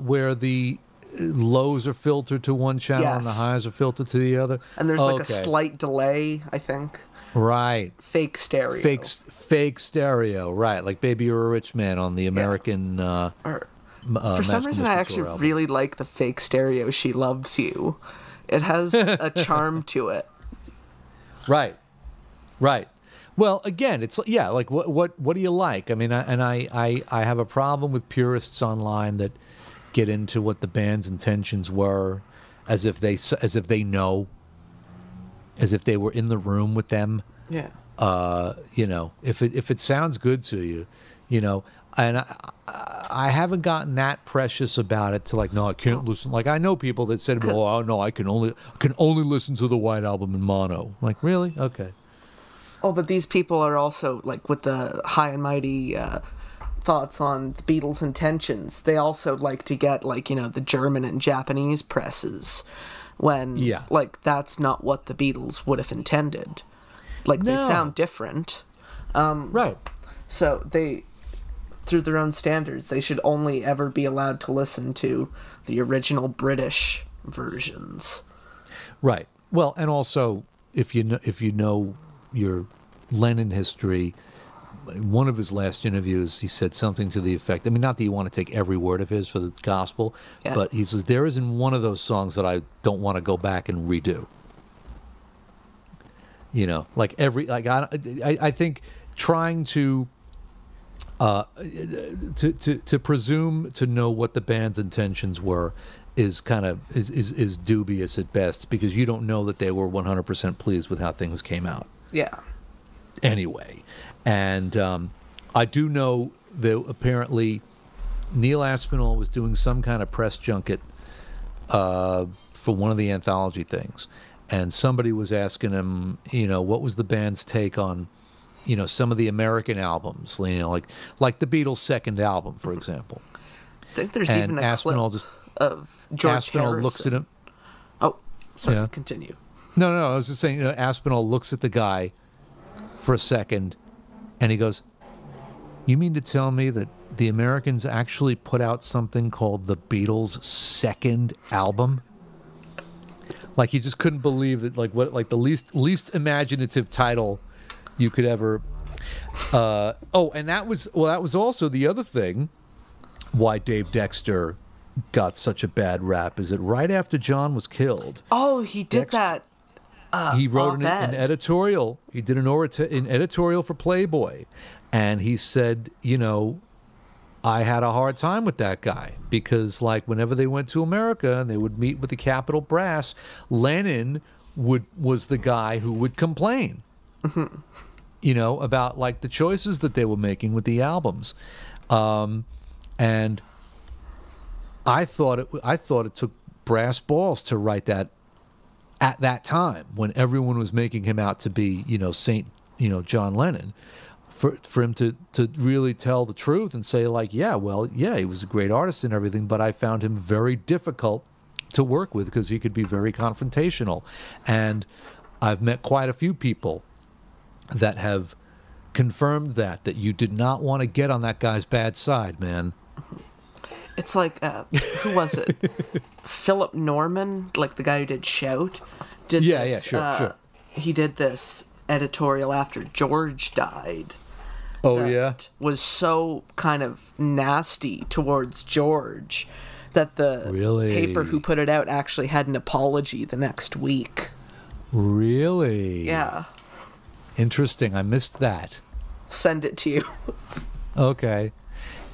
where the lows are filtered to one channel and the highs are filtered to the other? And there's like a slight delay, I think. Right. Fake stereo. Fake stereo. Right, like Baby You're a Rich Man on the American. For some reason, I actually really like the fake stereo She Loves You. It has a charm to it. Right. Well, again, it's like what do you like? I mean, I have a problem with purists online that get into what the band's intentions were, as if they know, as if they were in the room with them. Yeah. You know, if it sounds good to you, you know, and I haven't gotten that precious about it to like, no, I can't listen. Like I know people that said, oh no, I can only listen to the White Album in mono. Like really? Okay. Oh, but these people are also like with the high and mighty thoughts on the Beatles' intentions. They also like to get like, you know, the German and Japanese presses when like that's not what the Beatles would have intended. Like they sound different. Right. So they, through their own standards, they should only ever be allowed to listen to the original British versions. Right. Well, and also if you know your Lennon history, one of his last interviews, he said something to the effect, I mean, not that you want to take every word of his for the gospel, but he says, there isn't one of those songs that I don't want to go back and redo. You know, like I think trying to presume to know what the band's intentions were is kind of is dubious at best, because you don't know that they were 100% pleased with how things came out. Yeah. Anyway, and I do know that apparently Neil Aspinall was doing some kind of press junket for one of the anthology things, and somebody was asking him, you know, what was the band's take on, you know, some of the American albums, you know, like the Beatles' second album, for example. I think there's even a clip of George Aspinall Harrison. looks at him. Oh, sorry, continue. No, I was just saying, Aspinall looks at the guy for a second, and he goes, you mean to tell me that the Americans actually put out something called the Beatles' second album? Like, he just couldn't believe that, like the least imaginative title you could ever... and that was also the other thing why Dave Dexter got such a bad rap is that right after John was killed. Oh, he did that. He wrote an editorial. He did an editorial for Playboy, and he said, you know, I had a hard time with that guy because, like, whenever they went to America and they would meet with the Capitol brass, Lennon was the guy who would complain, you know, about like the choices that they were making with the albums, and I thought it took brass balls to write that at that time when everyone was making him out to be, you know, John Lennon. For him to really tell the truth and say, like, yeah, he was a great artist and everything, but I found him very difficult to work with because he could be very confrontational. And I've met quite a few people that have confirmed that you did not want to get on that guy's bad side, man. It's like, who was it? Philip Norman, like the guy who did Shout, did this. Sure. He did this editorial after George died. Oh, yeah? Was so kind of nasty towards George that the paper who put it out actually had an apology the next week. Really? Yeah. Interesting. I missed that. Send it to you. Okay.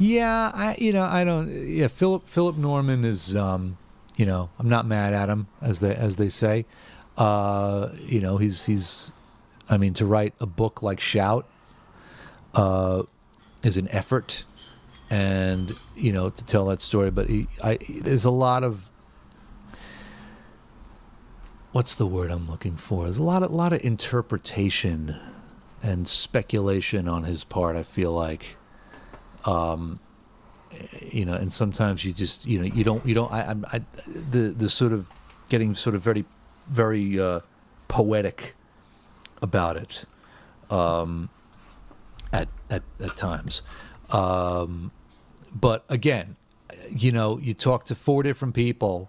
Yeah, I don't. Yeah, Philip Norman is, you know, I'm not mad at him, as they say. You know, he's. I mean, to write a book like Shout is an effort, and you know, to tell that story. But there's a lot of, what's the word I'm looking for? There's a lot of interpretation and speculation on his part. I feel like, you know, and sometimes you just, you know, you don't. The sort of getting sort of very, very poetic about it at times, but again, you know, you talk to 4 different people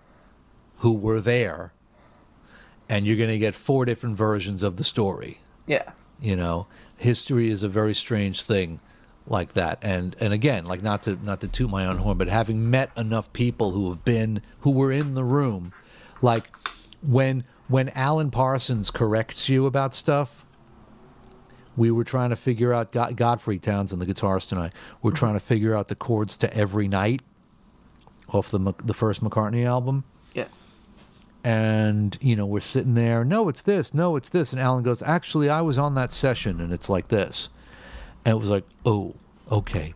who were there, and you're going to get 4 different versions of the story. Yeah, you know, history is a very strange thing like that, and again, like, not to toot my own horn, but having met enough people who were in the room, like when Alan Parsons corrects you about stuff. We were trying to figure out, Godfrey Townsend, the guitarist tonight, we're trying to figure out the chords to Every Night off the first McCartney album. Yeah. And, you know, we're sitting there, no, it's this. And Alan goes, actually, I was on that session, and it's like this. And it was like, oh, okay.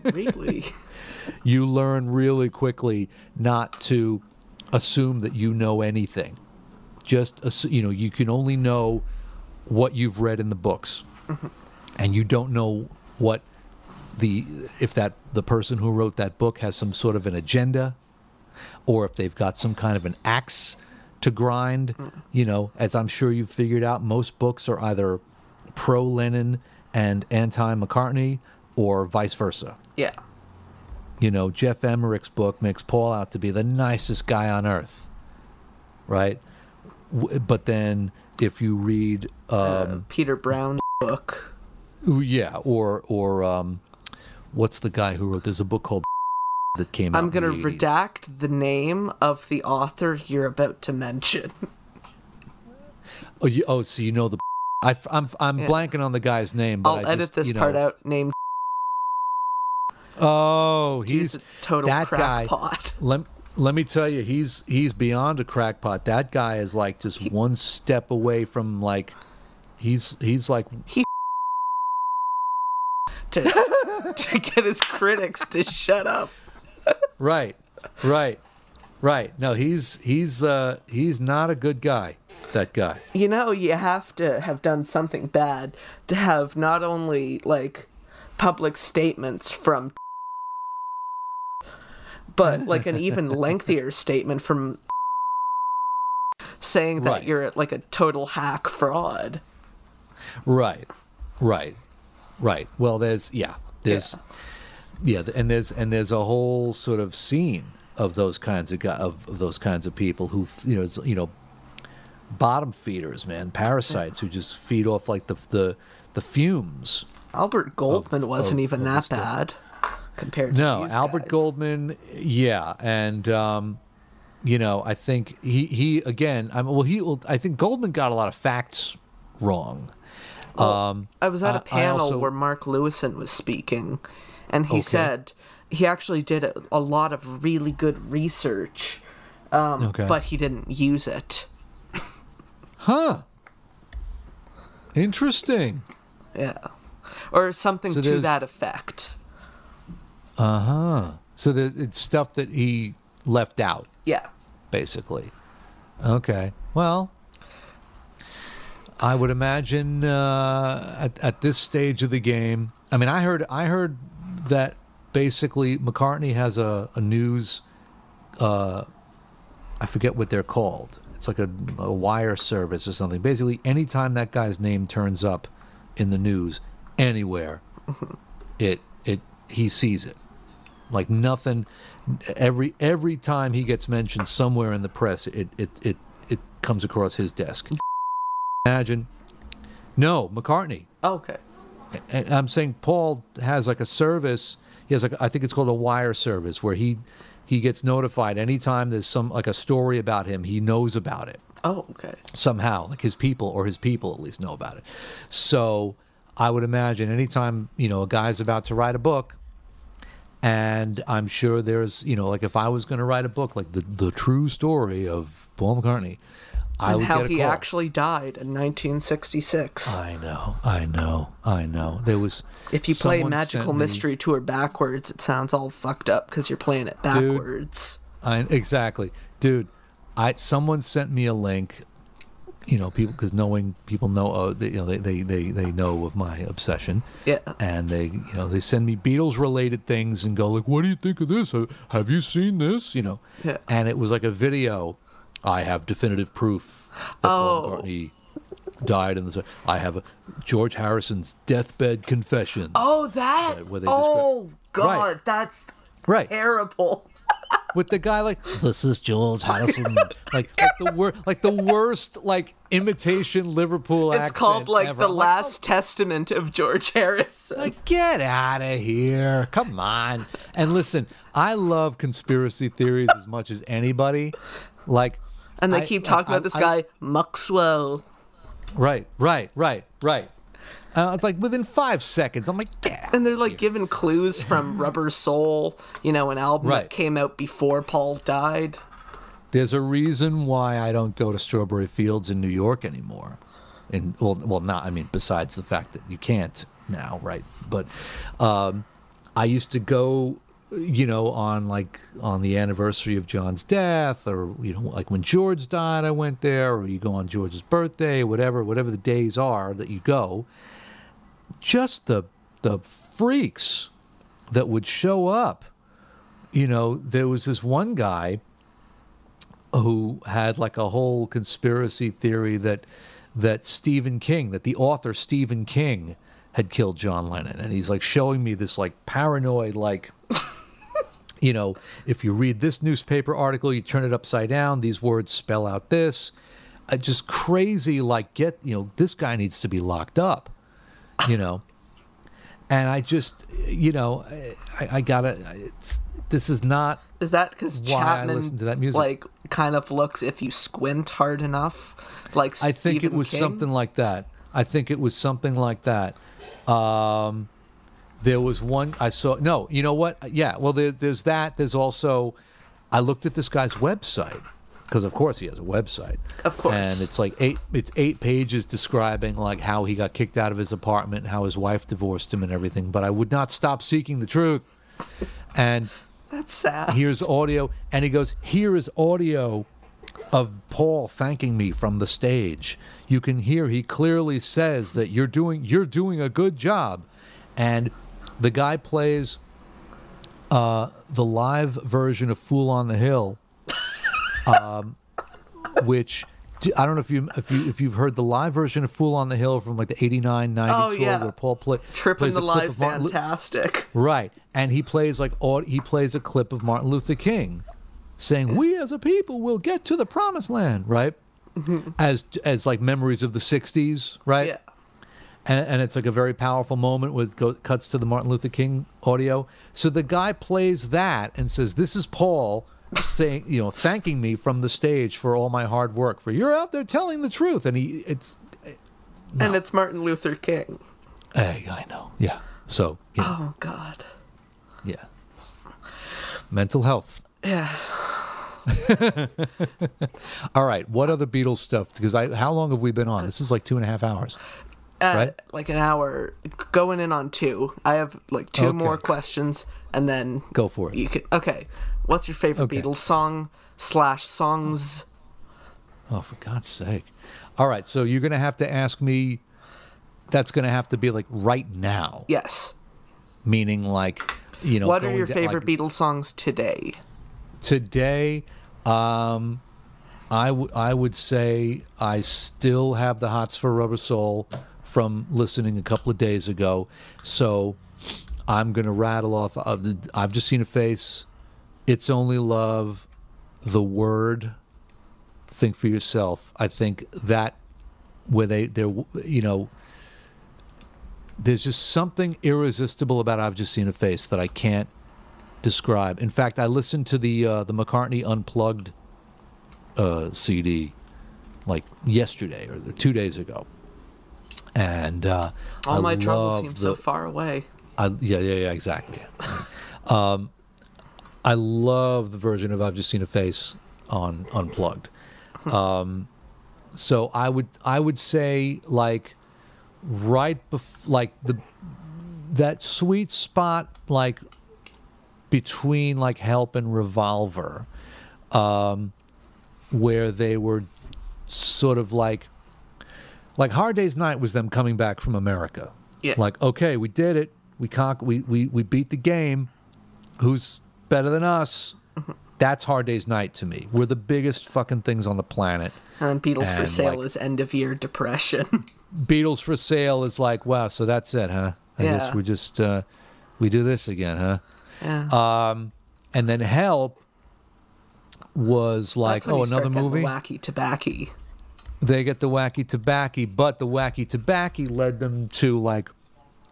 Really? You learn really quickly not to assume that you know anything. Just, you know, you can only know what you've read in the books, and you don't know what if the person who wrote that book has some sort of an agenda, or if they've got some kind of an axe to grind. You know, as I'm sure you've figured out, most books are either pro Lennon and anti McCartney, or vice versa. Yeah. You know, Jeff Emmerich's book makes Paul out to be the nicest guy on earth, right? But then if you read Peter Brown's book, yeah, or what's the guy who wrote? There's a book called that came out. I'm gonna redact the name of the author you're about to mention. So you know the. I'm blanking on the guy's name, but I'll edit this part out. Named. Oh, he's a total that crackpot. Let me tell you, he's beyond a crackpot. That guy is like just one step away from, like, he's like to get his critics to shut up. Right. No, he's not a good guy. That guy. You know, you have to have done something bad to have not only like public statements from, but like an even lengthier statement from saying that you're like a total hack fraud. Right. Well, there's and there's a whole sort of scene of those kinds of people who, you know, bottom feeders, man, parasites who just feed off like the fumes. Albert Goldman wasn't even that bad. compared to No, these Albert guys. Goldman, yeah, and I think he again. I think Goldman got a lot of facts wrong. I was at a panel also, where Mark Lewison was speaking, and he said he actually did a lot of really good research, but he didn't use it. Huh. Interesting. Yeah. Or something to that effect. Uh-huh. So it's stuff that he left out. Yeah. Basically. Okay. Well, I would imagine at this stage of the game, I mean, I heard that basically McCartney has a news, I forget what they're called. It's like a wire service or something. Basically, anytime that guy's name turns up in the news anywhere, he sees it. Like nothing. Every time he gets mentioned somewhere in the press, it comes across his desk. Imagine. No, McCartney. Oh, okay. And I'm saying Paul has like a service. He has I think it's called a wire service where he gets notified anytime there's like a story about him. He knows about it. Oh, okay. Somehow, like his people at least know about it. So I would imagine anytime a guy's about to write a book, and I'm sure there's like if I was going to write a book like the true story of Paul McCartney, I would get a call. And how he actually died in 1966. I know. There was. If you play Magical Mystery Tour backwards, it sounds all fucked up because you're playing it backwards. Exactly, dude. Someone sent me a link. People, because people know, they know of my obsession. Yeah. And they send me Beatles related things and go like, "What do you think of this? Have you seen this?" Yeah. And it was like a video. I have definitive proof that Paul McCartney died in the. I have George Harrison's deathbed confession. Oh, that. God, right. That's right. Terrible. With the guy like, this is George Harrison, like the worst imitation Liverpool accent. It's called ever. The Last Testament of George Harrison. Like, get out of here! Come on. And listen, I love conspiracy theories as much as anybody. And they keep talking about this guy, Maxwell. Right. It's like within 5 seconds, I'm like, yeah. And they're giving clues from Rubber Soul, an album that came out before Paul died. There's a reason why I don't go to Strawberry Fields in New York anymore. Besides the fact that you can't now, right? But I used to go on the anniversary of John's death, or when George died, I went there, or you go on George's birthday, whatever the days are that you go. Just the freaks that would show up. There was this one guy who had a whole conspiracy theory that the author Stephen King had killed John Lennon, and he's showing me this paranoid if you read this newspaper article, you turn it upside down, these words spell out this. Just crazy, this guy needs to be locked up, And I just, I gotta, this is not. Is that because Chapman, I listen to that music. kind of looks, if you squint hard enough, like Stephen I think it was King? something like that. There was one I saw. No, you know what? Yeah, well, there's that. There's also, I looked at this guy's website, because of course he has a website. Of course. And it's 8 pages describing how he got kicked out of his apartment, how his wife divorced him and everything. But I would not stop seeking the truth. And that's sad. Here's audio, and he goes, "Here is audio of Paul thanking me from the stage. You can hear he clearly says that you're doing a good job." And the guy plays the live version of "Fool on the Hill," which I don't know if you've heard the live version of "Fool on the Hill" from the '89, '90 tour where Paul Tripping the Live, fantastic. Right, and he plays a clip of Martin Luther King saying, "We as a people will get to the promised land," right? As memories of the '60s, right? Yeah. and it's like a very powerful moment with cuts to the Martin Luther King audio. So the guy plays that and says, "This is Paul saying, thanking me from the stage for all my hard work. For you're out there telling the truth." And it's Martin Luther King. Hey, I know. Yeah. So. Oh God. Yeah. Mental health. Yeah. All right. What other Beatles stuff? Because how long have we been on? This is like 2.5 hours. Right? Like an hour, going in on 2. I have like 2 more questions, and then go for it. Okay. What's your favorite Beatles song / songs? Oh, for God's sake! All right, so you're gonna have to ask me. That's gonna have to be like right now. Yes. Meaning, like, What are your favorite Beatles songs today? Today, I would say I still have the hots for Rubber Soul from listening a couple of days ago. So I'm going to rattle off I've Just Seen a Face, It's Only Love, The Word, Think for Yourself. I think that where they're there's just something irresistible about I've Just Seen a Face that I can't describe. In fact, I listened to the McCartney Unplugged CD like yesterday or 2 days ago, and all my troubles seem so far away. Yeah, exactly. I love the version of I've Just Seen a Face on Unplugged. So I would say like that sweet spot like between like Help and Revolver, where they were sort of like Hard Day's Night was them coming back from America. Yeah. Like, okay, we did it. We beat the game. Who's better than us? That's Hard Day's Night to me. We're the biggest fucking things on the planet. And Beatles for Sale is end of year depression. Beatles for Sale is like, wow, so that's it, huh? I guess we just we do this again, huh? Yeah. And then Help was like, another movie. The wacky tobacco. They get the wacky tobacco, but the wacky tobacco led them to like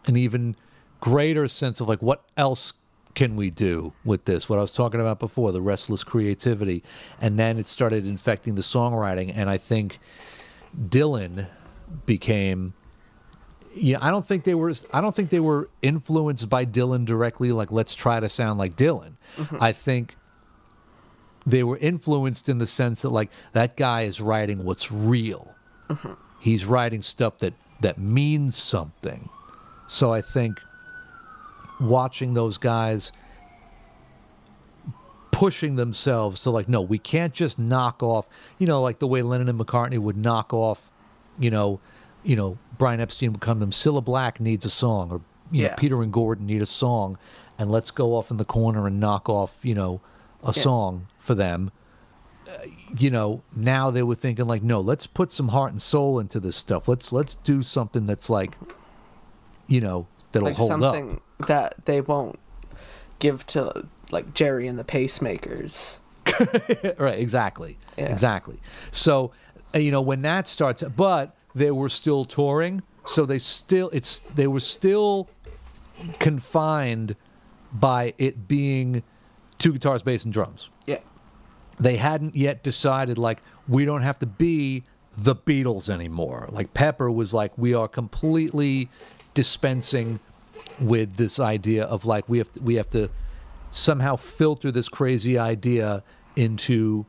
an even greater sense of like, what else can we do with this? What I was talking about before, the restless creativity. And then it started infecting the songwriting, and I think Dylan became, I don't think they were influenced by Dylan directly, like let's try to sound like Dylan. I think they were influenced in the sense that like that guy is writing what's real. He's writing stuff that means something. So I think watching those guys pushing themselves to like, no, we can't just knock off, like the way Lennon and McCartney would knock off, Brian Epstein would come to them, Cilla Black needs a song, or Peter and Gordon need a song, and let's go off in the corner and knock off, a song for them. Now they were thinking like, no, let's put some heart and soul into this stuff. Let's do something that's like, that'll like hold something up. That they won't give to like Jerry and the Pacemakers. Right, exactly. Exactly. So, when that starts, but they were still touring, so they were still confined by it being 2 guitars, bass, and drums. Yeah. They hadn't yet decided, like, we don't have to be the Beatles anymore. Like, Pepper was like, we are completely dispensing with this idea of, like, we have to somehow filter this crazy idea into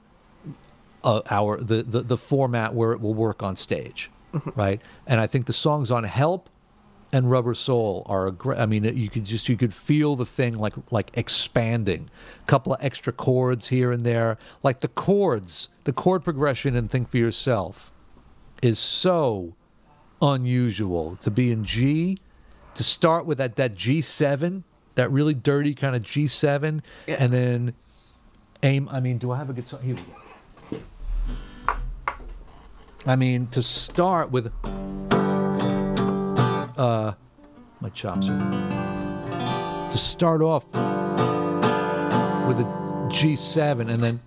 the format where it will work on stage, right? And I think the songs on Help and Rubber Soul are a great. I mean, you could feel the thing like expanding. A couple of extra chords here and there, like the chord progression in Think for Yourself is so unusual. To be in G, to start with that G7, that really dirty kind of G7, and then aim. I mean, do I have a guitar? Here we go. I mean, to start with. My chops are. To start off with a G7 and then.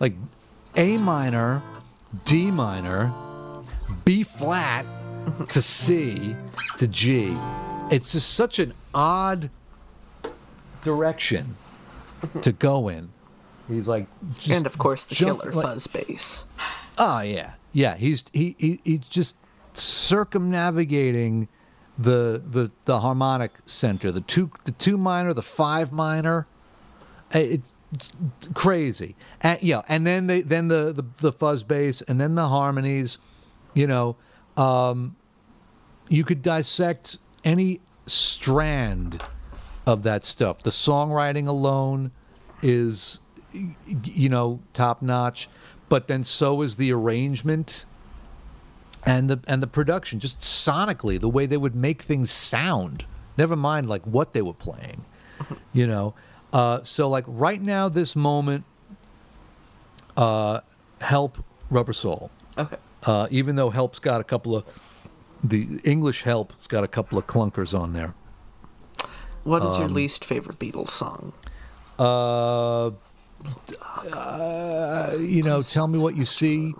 Like A minor D minor, B flat to C to G. It's just such an odd direction to go in. He's like, and of course the killer fuzz bass. Oh yeah, yeah. He's just circumnavigating the harmonic center, the two minor, the 5 minor. It's crazy, and and then the fuzz bass, and then the harmonies. You could dissect any strand of that stuff. The songwriting alone is, top notch, but then so is the arrangement and the production. Just sonically, the way they would make things sound. Never mind like what they were playing, So like right now, this moment, Help, Rubber Soul. Okay. Even though Help's got a couple of, the English Help's got a couple of clunkers on there. What is your least favorite Beatles song? Tell Me What You See.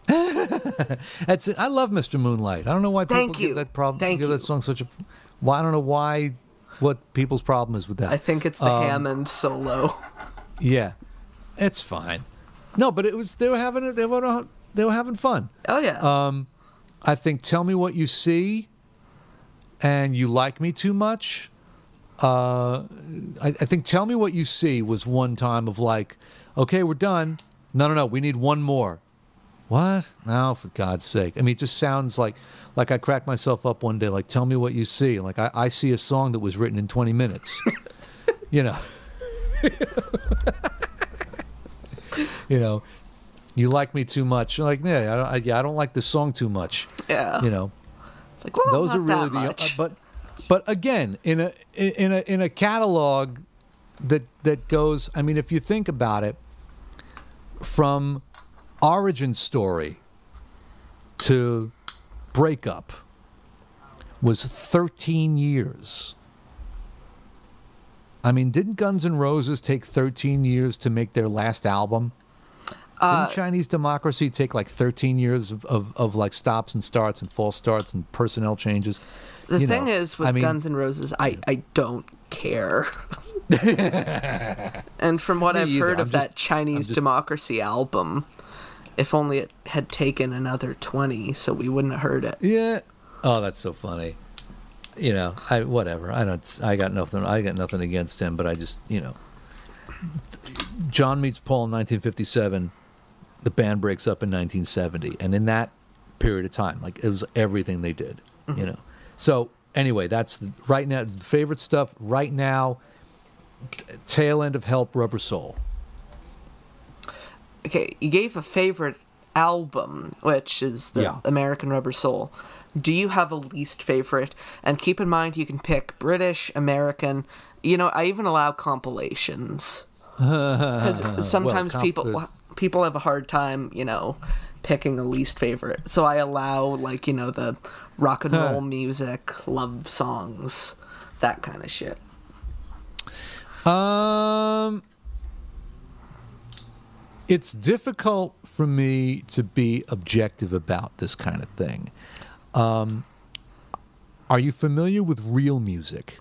That's it. I love Mr. Moonlight. I don't know why people give that problem. Give that song such a. Well, I don't know why. What people's problem is with that? I think it's the Hammond solo. Yeah, it's fine. No, but it was they were having fun. Oh yeah. I think Tell Me What You See and You Like Me Too Much. I think Tell Me What You See was one time of like, okay, we're done. No, we need one more. What? No, for God's sake. I mean, it just sounds like I cracked myself up one day, like, tell me what you see. Like, I see a song that was written in 20 minutes. You like me too much. Like, yeah, I don't like this song too much. Yeah. It's like, well, those are really but again, in a catalog that goes, I mean, if you think about it, from origin story to breakup was 13 years. I mean, didn't Guns N' Roses take 13 years to make their last album? Didn't Chinese Democracy take like 13 years of like stops and starts and false starts and personnel changes? The thing is with Guns N' Roses, I don't care. And from what I've heard of that Chinese Democracy album, if only it had taken another 20, so we wouldn't have heard it. Yeah. Oh, that's so funny. Whatever. I got nothing against him, but I just, John meets Paul in 1957. The band breaks up in 1970, and in that period of time, like, it was everything they did, So anyway, that's right now favorite stuff right now. Tail end of Help, Rubber Soul. Okay, you gave a favorite album, which is the American Rubber Soul. Do you have a least favorite? And keep in mind, you can pick British, American. I even allow compilations. Because sometimes people have a hard time, picking a least favorite. So I allow, the rock and roll music, love songs, that kind of shit. It's difficult for me to be objective about this kind of thing. Are you familiar with real music?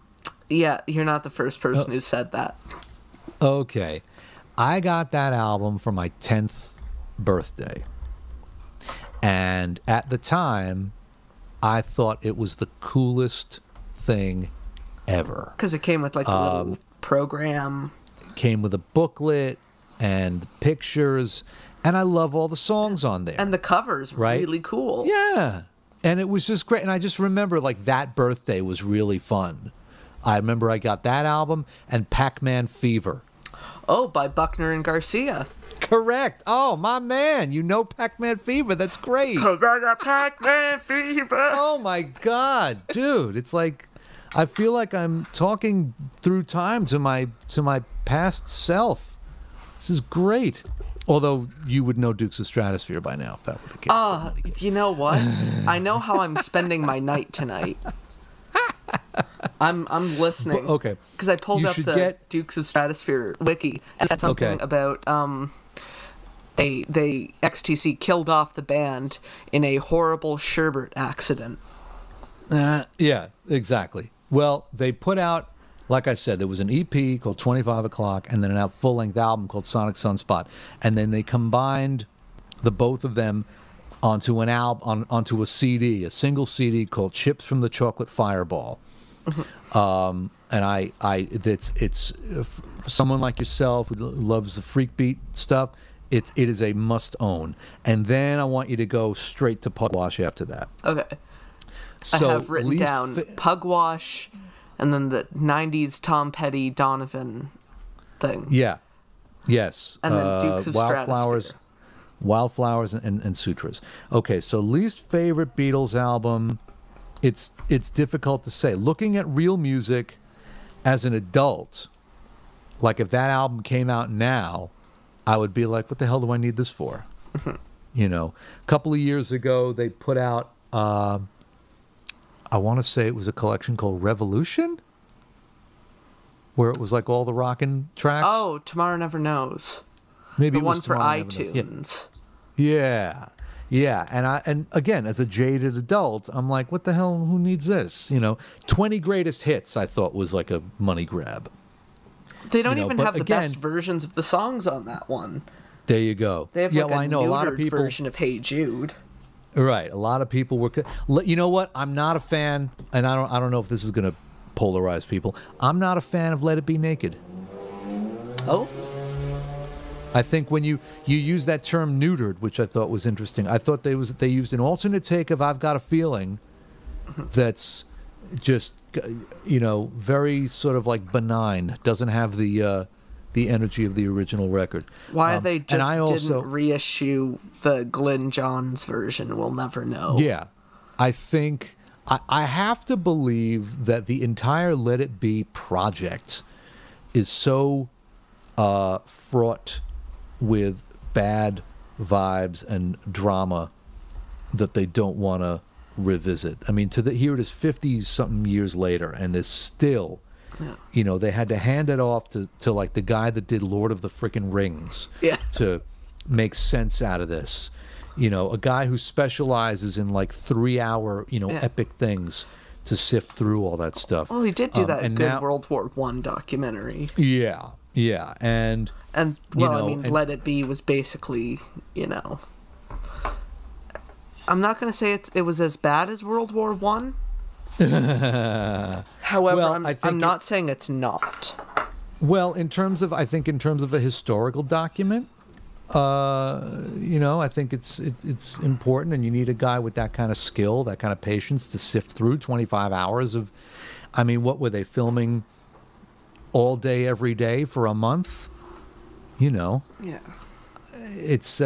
Yeah, you're not the first person who said that. Okay. I got that album for my 10th birthday. And at the time, I thought it was the coolest thing ever. Because it came with, a little program. It came with a booklet and pictures, and I love all the songs on there. And the cover's really cool. Yeah. And it was just great. And I just remember, that birthday was really fun. I remember I got that album and Pac-Man Fever. Oh, by Buckner and Garcia. Correct. Oh, my man. Pac-Man Fever. That's great. Cause I got Pac-Man Fever. Oh, my God. Dude, it's like, I feel like I'm talking through time to my past self. This is great. Although you would know Dukes of Stratosphear by now if that were the case. You know what? I know how I'm spending my night tonight. I'm listening. Okay. Because I pulled up the Dukes of Stratosphear wiki and said something about XTC killed off the band in a horrible sherbet accident. Yeah, exactly. Well, they put out, like I said, there was an EP called 25 O'Clock and then a full-length album called Sonic Sunspot. And then they combined the both of them onto an album, onto a CD, a single CD called Chips from the Chocolate Fireball. And it's someone like yourself who loves the freak beat stuff. It is a must own. And then I want you to go straight to Pugwash after that. Okay. So I have written down Pugwash and then the 90s Tom Petty Donovan thing. Yeah. Yes. And then Dukes of Stratosphear. Wildflowers and Sutras. Okay, so least favorite Beatles album, it's difficult to say. Looking at real music as an adult, like if that album came out now, I would be like, what the hell do I need this for? You know, a couple of years ago, they put out, I want to say it was a collection called Revolution, where it was like all the rockin' tracks. Oh, Tomorrow Never Knows. Maybe the it was one for iTunes. Yeah. And again, as a jaded adult, I'm like, what the hell? Who needs this? You know, 20 greatest hits. I thought was like a money grab. They don't even have the best versions of the songs on that one. There you go. They have like a neutered version of Hey Jude. Right. A lot of people were. You know what? I'm not a fan, and I don't know if this is going to polarize people. I'm not a fan of Let It Be Naked. Oh. I think when you use that term neutered, which I thought was interesting, I thought they used an alternate take of I've Got a Feeling that's just, you know, very sort of like benign, doesn't have the energy of the original record. Why they just didn't reissue the Glyn Johns version, we'll never know. Yeah. I think, I have to believe that the entire Let It Be project is so fraught with bad vibes and drama that they don't want to revisit. I mean, here it is 50-something years later, and there's still, you know, they had to hand it off to like the guy that did Lord of the Frickin' Rings to make sense out of this. You know, a guy who specializes in like 3-hour, you know, epic things to sift through all that stuff. Well, he did do that good World War I documentary. Yeah, and well, you know, I mean, Let It Be was basically, you know, I'm not going to say it was as bad as World War I. However, well, I'm not saying it's not. Well, in terms of a historical document, you know, I think it's important, and you need a guy with that kind of skill, that kind of patience to sift through 25 hours of, I mean, what were they filming? All day, every day for a month, you know. Yeah. That's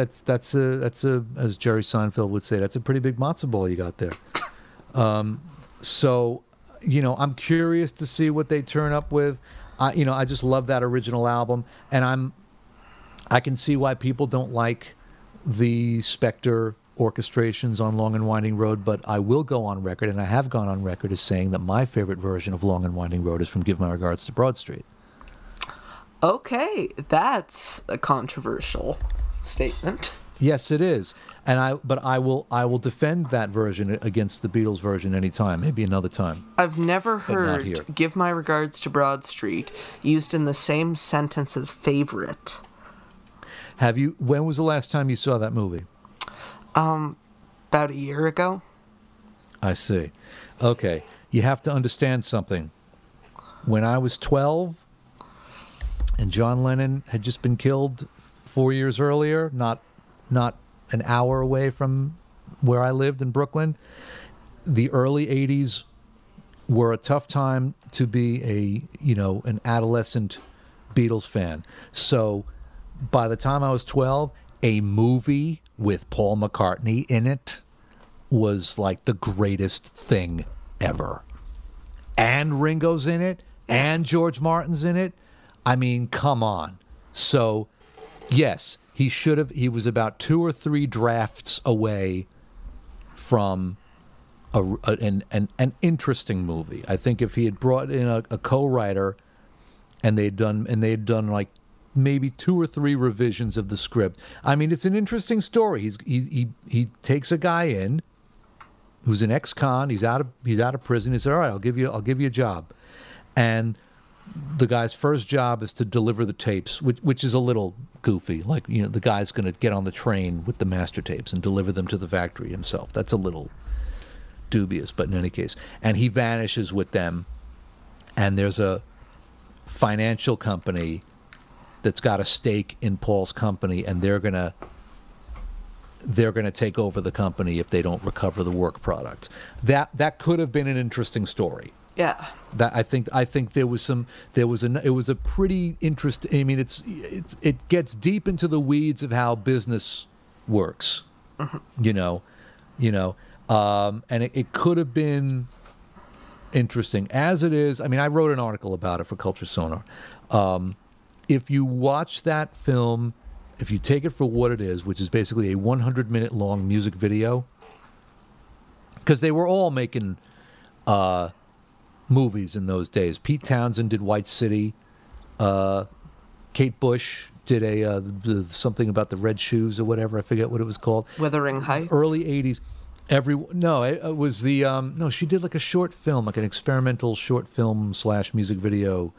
a as Jerry Seinfeld would say, that's a pretty big matzo ball you got there. So, you know, I'm curious to see what they turn up with. You know, I just love that original album, and I can see why people don't like the Spectre orchestrations on Long and Winding Road, but I will go on record, and I have gone on record as saying that my favorite version of Long and Winding Road is from Give My Regards to Broad Street. Okay, that's a controversial statement. Yes, it is. But I will defend that version against the Beatles version anytime, maybe another time. I've never heard Give My Regards to Broad Street used in the same sentence as favorite. Have you? When was the last time you saw that movie? About a year ago. I see. Okay. You have to understand something. When I was 12 and John Lennon had just been killed 4 years earlier, not an hour away from where I lived in Brooklyn, the early 80s were a tough time to be an adolescent Beatles fan. So by the time I was 12, a movie with Paul McCartney in it was like the greatest thing ever. And Ringo's in it, and George Martin's in it. I mean, come on. So, yes, he was about 2 or 3 drafts away from an interesting movie. I think if he had brought in a co-writer and they'd done like maybe 2 or 3 revisions of the script. I mean, it's an interesting story. He takes a guy in who's an ex-con. He's out of prison. He said, "All right, I'll give you a job," and the guy's first job is to deliver the tapes, which is a little goofy. Like, you know, the guy's going to get on the train with the master tapes and deliver them to the factory himself. That's a little dubious, but in any case, and he vanishes with them, and there's a financial company that's got a stake in Paul's company, and they're gonna take over the company if they don't recover the work product. That could have been an interesting story. Yeah. That I think it was a pretty interesting. I mean, it gets deep into the weeds of how business works. You know, and it could have been interesting. As it is, I mean, I wrote an article about it for Culture Sonar. If you watch that film, if you take it for what it is, which is basically a 100-minute long music video, because they were all making movies in those days. Pete Townsend did White City. Kate Bush did something about the red shoes or whatever. I forget what it was called. Wuthering Heights. Early 80s. It was the no. She did like a short film, like an experimental short film / music video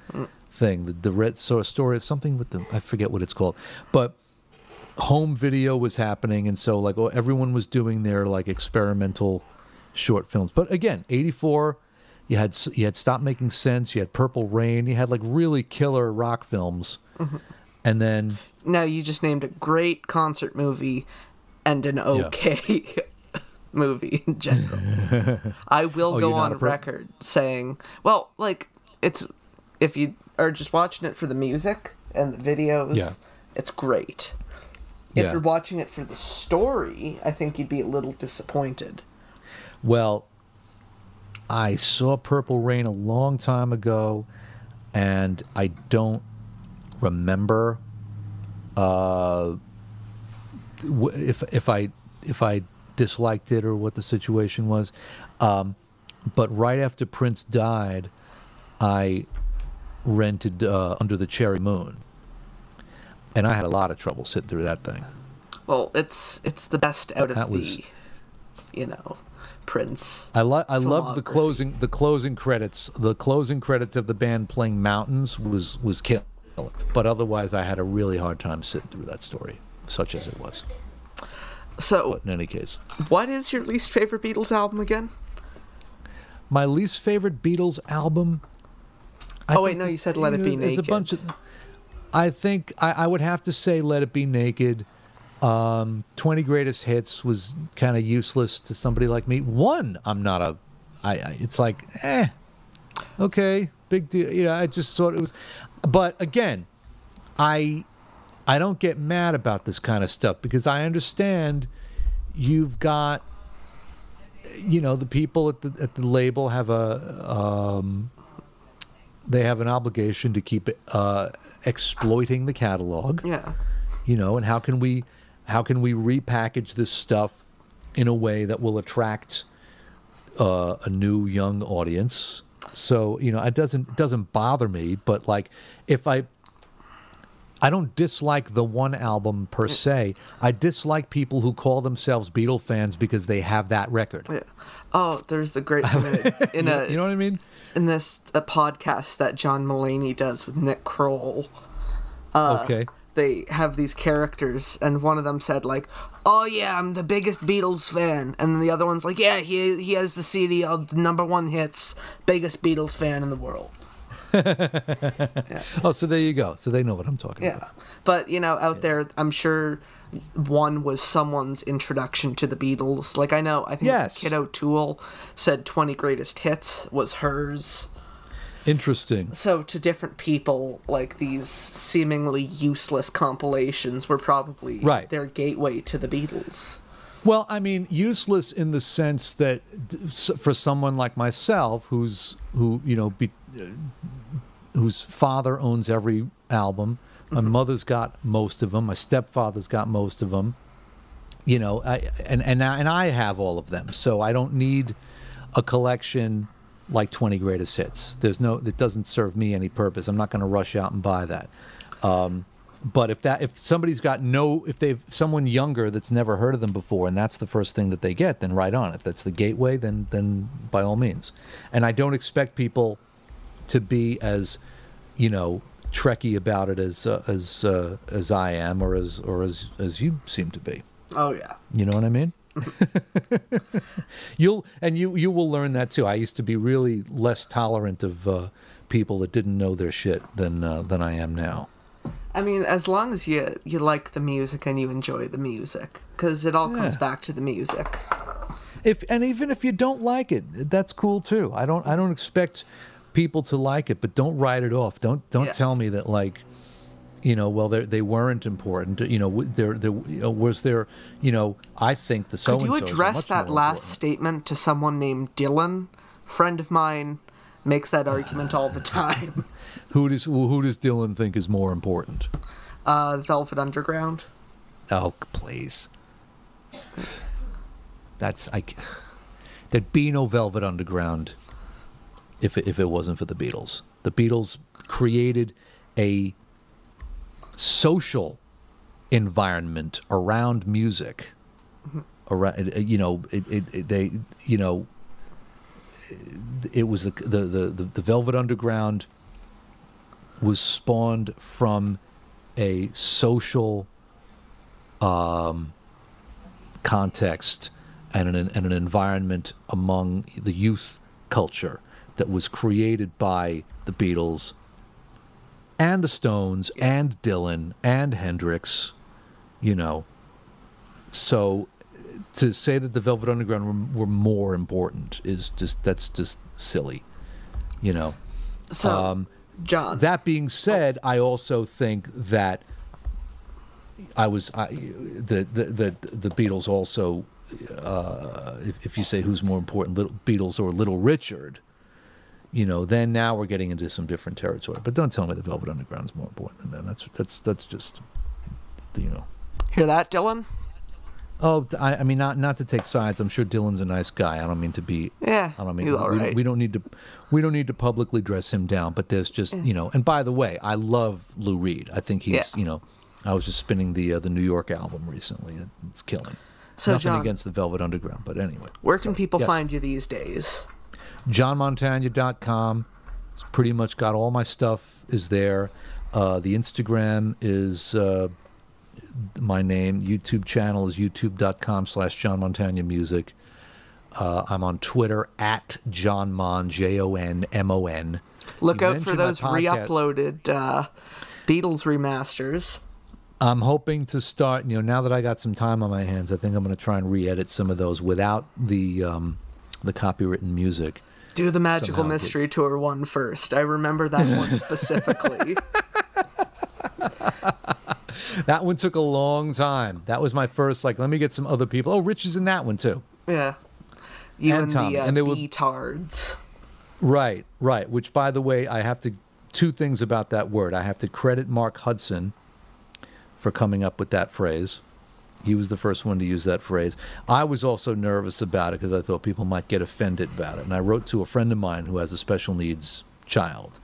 thing. The red sort of story, something with the, I forget what it's called, but home video was happening, and so like everyone was doing their like experimental short films. But again, 84, you had Stop Making Sense, you had Purple Rain, you had like really killer rock films, and then no, you just named a great concert movie and an okay. movie in general. I will go on record saying, well, like, it's, if you are just watching it for the music and the videos, it's great. If you're watching it for the story, I think you'd be a little disappointed. Well, I saw Purple Rain a long time ago, and I don't remember if I disliked it or what the situation was, but right after Prince died, I rented Under the Cherry Moon, and I had a lot of trouble sitting through that thing. Well, it's the best out of the Prince. I loved the closing credits. The closing credits of the band playing Mountains was killer, but otherwise I had a really hard time sitting through that story, such as it was. So, but in any case, what is your least favorite Beatles album again? My least favorite Beatles album. You said Let It Be Naked. A bunch of. I think I would have to say Let It Be Naked. 20 Greatest Hits was kind of useless to somebody like me. I'm not a. It's like, okay, big deal. You know, I just thought it was. But again, I don't get mad about this kind of stuff because I understand you've got, the people at the label have they have an obligation to keep exploiting the catalog. Yeah. And how can we repackage this stuff in a way that will attract a new young audience? So, it doesn't bother me, but like if I don't dislike the one album per se. I dislike people who call themselves Beatle fans because they have that record. Yeah. Oh, there's the great you know what I mean? In this podcast that John Mulaney does with Nick Kroll. Okay. They have these characters, and one of them said like, "Oh yeah, I'm the biggest Beatles fan," and then the other one's like, "Yeah, he has the CD of the #1 hits, biggest Beatles fan in the world." Yeah. Oh, so there you go. So they know what I'm talking about. But out there, I'm sure one was someone's introduction to the Beatles. Like I think it's Kid O'Toole said 20 Greatest Hits was hers. Interesting. So to different people, like these seemingly useless compilations were probably their gateway to the Beatles. Well, I mean, useless in the sense that for someone like myself, whose father owns every album, my mother's got most of them, my stepfather's got most of them, and I have all of them, so I don't need a collection like 20 Greatest Hits. It doesn't serve me any purpose. I'm not going to rush out and buy that. But if somebody's got if they've someone younger that's never heard of them before, and that's the first thing that they get, then right on. If that's the gateway, then by all means. And I don't expect people to be as, Trekkie about it as I am, or as you seem to be. Oh yeah. You know what I mean? You will learn that too. I used to be really less tolerant of people that didn't know their shit than I am now. I mean, as long as you like the music and you enjoy the music, because it all comes back to the music. Even if you don't like it, that's cool too. I don't expect people to like it, but don't write it off. Don't tell me that they weren't important. Was there? I think the so. Could you address that last statement to someone named Dylan? Friend of mine makes that argument all the time. Who does Dylan think is more important? Velvet Underground. Oh, please. There'd be no Velvet Underground if it wasn't for the Beatles. The Beatles created a social environment around music. Around, it was the Velvet Underground was spawned from a social context and an environment among the youth culture that was created by the Beatles and the Stones and Dylan and Hendrix, So to say that the Velvet Underground were more important that's just silly, So, John. That being said, I also think that the Beatles also, if you say who's more important, Beatles or Little Richard, then now we're getting into some different territory. But don't tell me the Velvet Underground's more important than that. That's just, Hear that, Dylan? Oh, I mean, not to take sides. I'm sure Dylan's a nice guy. I don't mean to be. Yeah, I don't mean he's all right. We don't need to publicly dress him down. But there's just And by the way, I love Lou Reed. I think he's I was just spinning the New York album recently. It's killing. So nothing John, against the Velvet Underground, but anyway. Where can people find you these days? JohnMontagna.com. It's pretty much got all my stuff is there. The Instagram is. My name, YouTube channel is youtube.com/JohnMontagnaMusic. I'm on Twitter @JohnMon, JONMON. Look out for those re-uploaded Beatles remasters. I'm hoping to start, now that I got some time on my hands, I think I'm going to try and re-edit some of those without the copywritten music. Do the Magical Mystery Tour one first. I remember that one specifically. That one took a long time. That was my first, let me get some other people. Oh, Rich is in that one, too. Yeah. You and Tom. The and they Beatards. Right. Which, by the way, I have to... Two things about that word. I have to credit Mark Hudson for coming up with that phrase. He was the first one to use that phrase. I was also nervous about it because I thought people might get offended about it. And I wrote to a friend of mine who has a special needs child.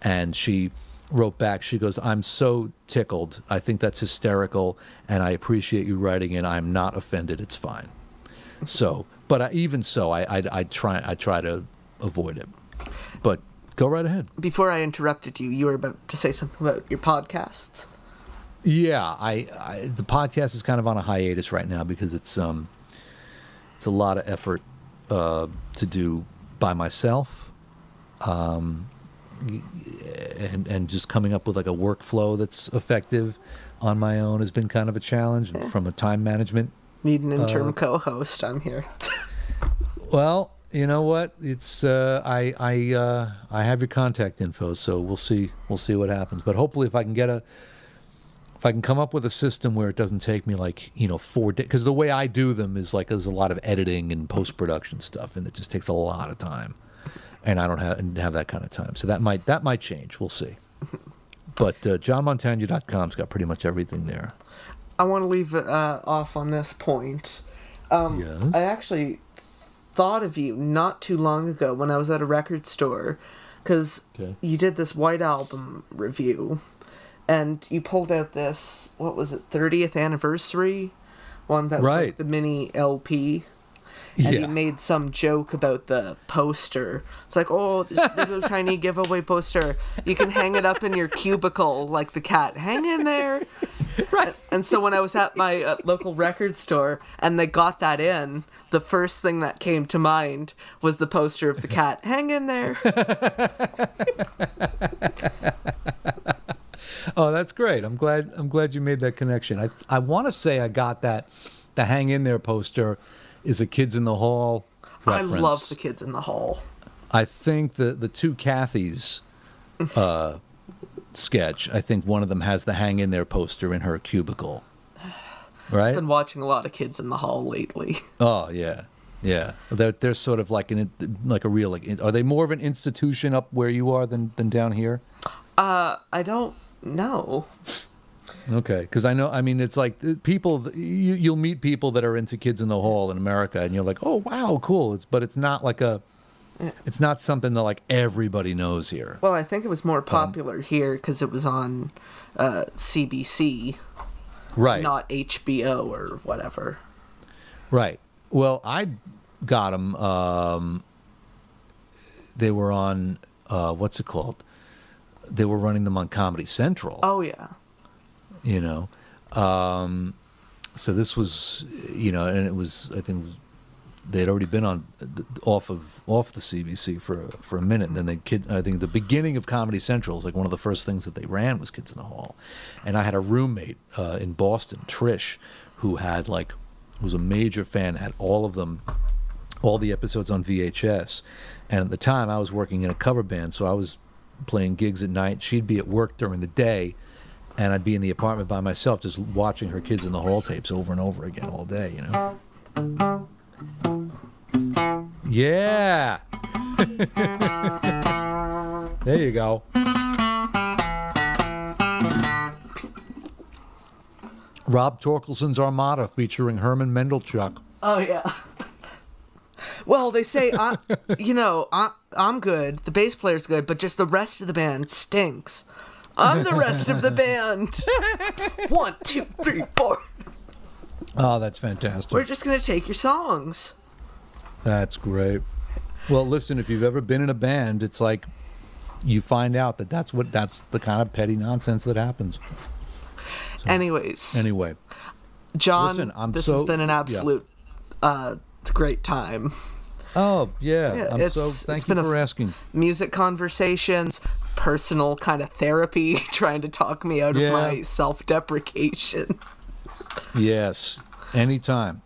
And she... wrote back, she goes, I'm so tickled. I think that's hysterical, and I appreciate you writing it. I'm not offended. It's fine. So, but I try to avoid it. But go right ahead. Before I interrupted you, you were about to say something about your podcasts. Yeah, the podcast is kind of on a hiatus right now because it's a lot of effort to do by myself. And just coming up with a workflow that's effective on my own has been kind of a challenge from a time management. Need an interim co-host. I'm here. Well, you know what? It's I have your contact info, so we'll see what happens. But hopefully, if I can come up with a system where it doesn't take me 4 days, because the way I do them is there's a lot of editing and post-production stuff, and it just takes a lot of time. And I don't have that kind of time. So that might change. We'll see. But JohnMontagna.com's got pretty much everything there. I want to leave off on this point. Yes? I actually thought of you not too long ago when I was at a record store because you did this White Album review. and you pulled out this, what was it, 30th anniversary one that was like the mini LP. And you made some joke about the poster. It's like, oh, this little tiny giveaway poster. You can hang it up in your cubicle like the cat. Hang in there. Right. And so when I was at my local record store and they got that in, the first thing that came to mind was the poster of the cat. Hang in there. Oh, that's great. I'm glad you made that connection. I want to say I got that, the Hang In There poster is a Kids in the Hall reference. I love the Kids in the Hall. I think the two Kathys sketch, I think one of them has the Hang In There poster in her cubicle. Right? I've been watching a lot of Kids in the Hall lately. Oh, yeah. Yeah. They're sort of like a real, like, are they more of an institution up where you are than down here? I don't know. Okay, because I mean, it's like people, you'll meet people that are into Kids in the Hall in America, and you're like, oh, wow, cool. But it's not like it's not something that like everybody knows here. Well, I think it was more popular here because it was on CBC, right? Not HBO or whatever. Right. Well, I got them. They were on what's it called? They were running them on Comedy Central. Oh yeah. You know, so this was, you know, and it was, I think they'd already been on off the CBC for a minute, and then I think the beginning of Comedy Central was like one of the first things that they ran was Kids in the Hall, and I had a roommate in Boston, Trish, who was a major fan, had all of them, all the episodes on VHS, and at the time I was working in a cover band, so I was playing gigs at night. She'd be at work during the day. And I'd be in the apartment by myself just watching her Kids in the Hall tapes over and over again all day, you know? Yeah! There you go. Rob Torkelson's Armada featuring Herman Mendelchuk. Oh, yeah. Well, they say, I'm good, the bass player's good, but just the rest of the band stinks. I'm the rest of the band. 1, 2, 3, 4. Oh, that's fantastic. We're just going to take your songs. That's great. Well, listen, if you've ever been in a band, it's like you find out that's the kind of petty nonsense that happens. So, anyway. John, listen, this has been an absolute great time. Oh, yeah. Thank you for asking. Music conversations, personal kind of therapy, trying to talk me out of my self-deprecation. Yes. Anytime.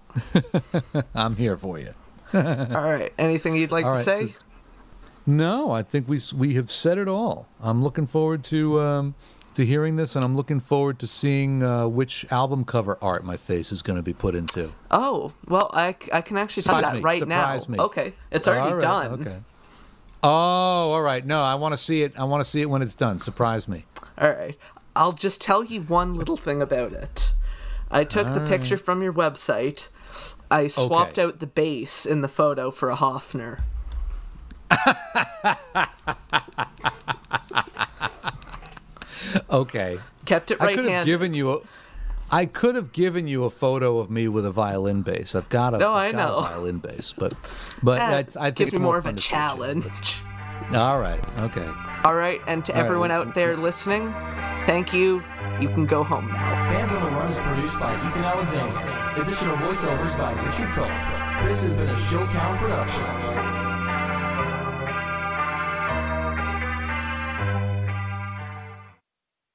I'm here for you. All right. Anything you'd like to say? No, I think we have said it all. I'm looking forward to hearing this, and I'm looking forward to seeing which album cover art my face is going to be put into. Oh, well, I can actually tell that right now. Me. Okay, it's already done. Okay. Oh, all right. No, I want to see it. I want to see it when it's done. Surprise me. All right. I'll just tell you one little thing about it. I took the picture from your website. I swapped out the bass in the photo for a Hofner. Okay. Kept it right-handed. I could have given you a photo of me with a violin bass. I've got a violin bass, but I think gives it's me more of a challenge. All right. Okay. All right, and to everyone out there listening, thank you. You can go home now. Bands on the Run is produced by Ethan Alexanian. Additional voiceovers by Richard Phillip. This has been a Showtown production.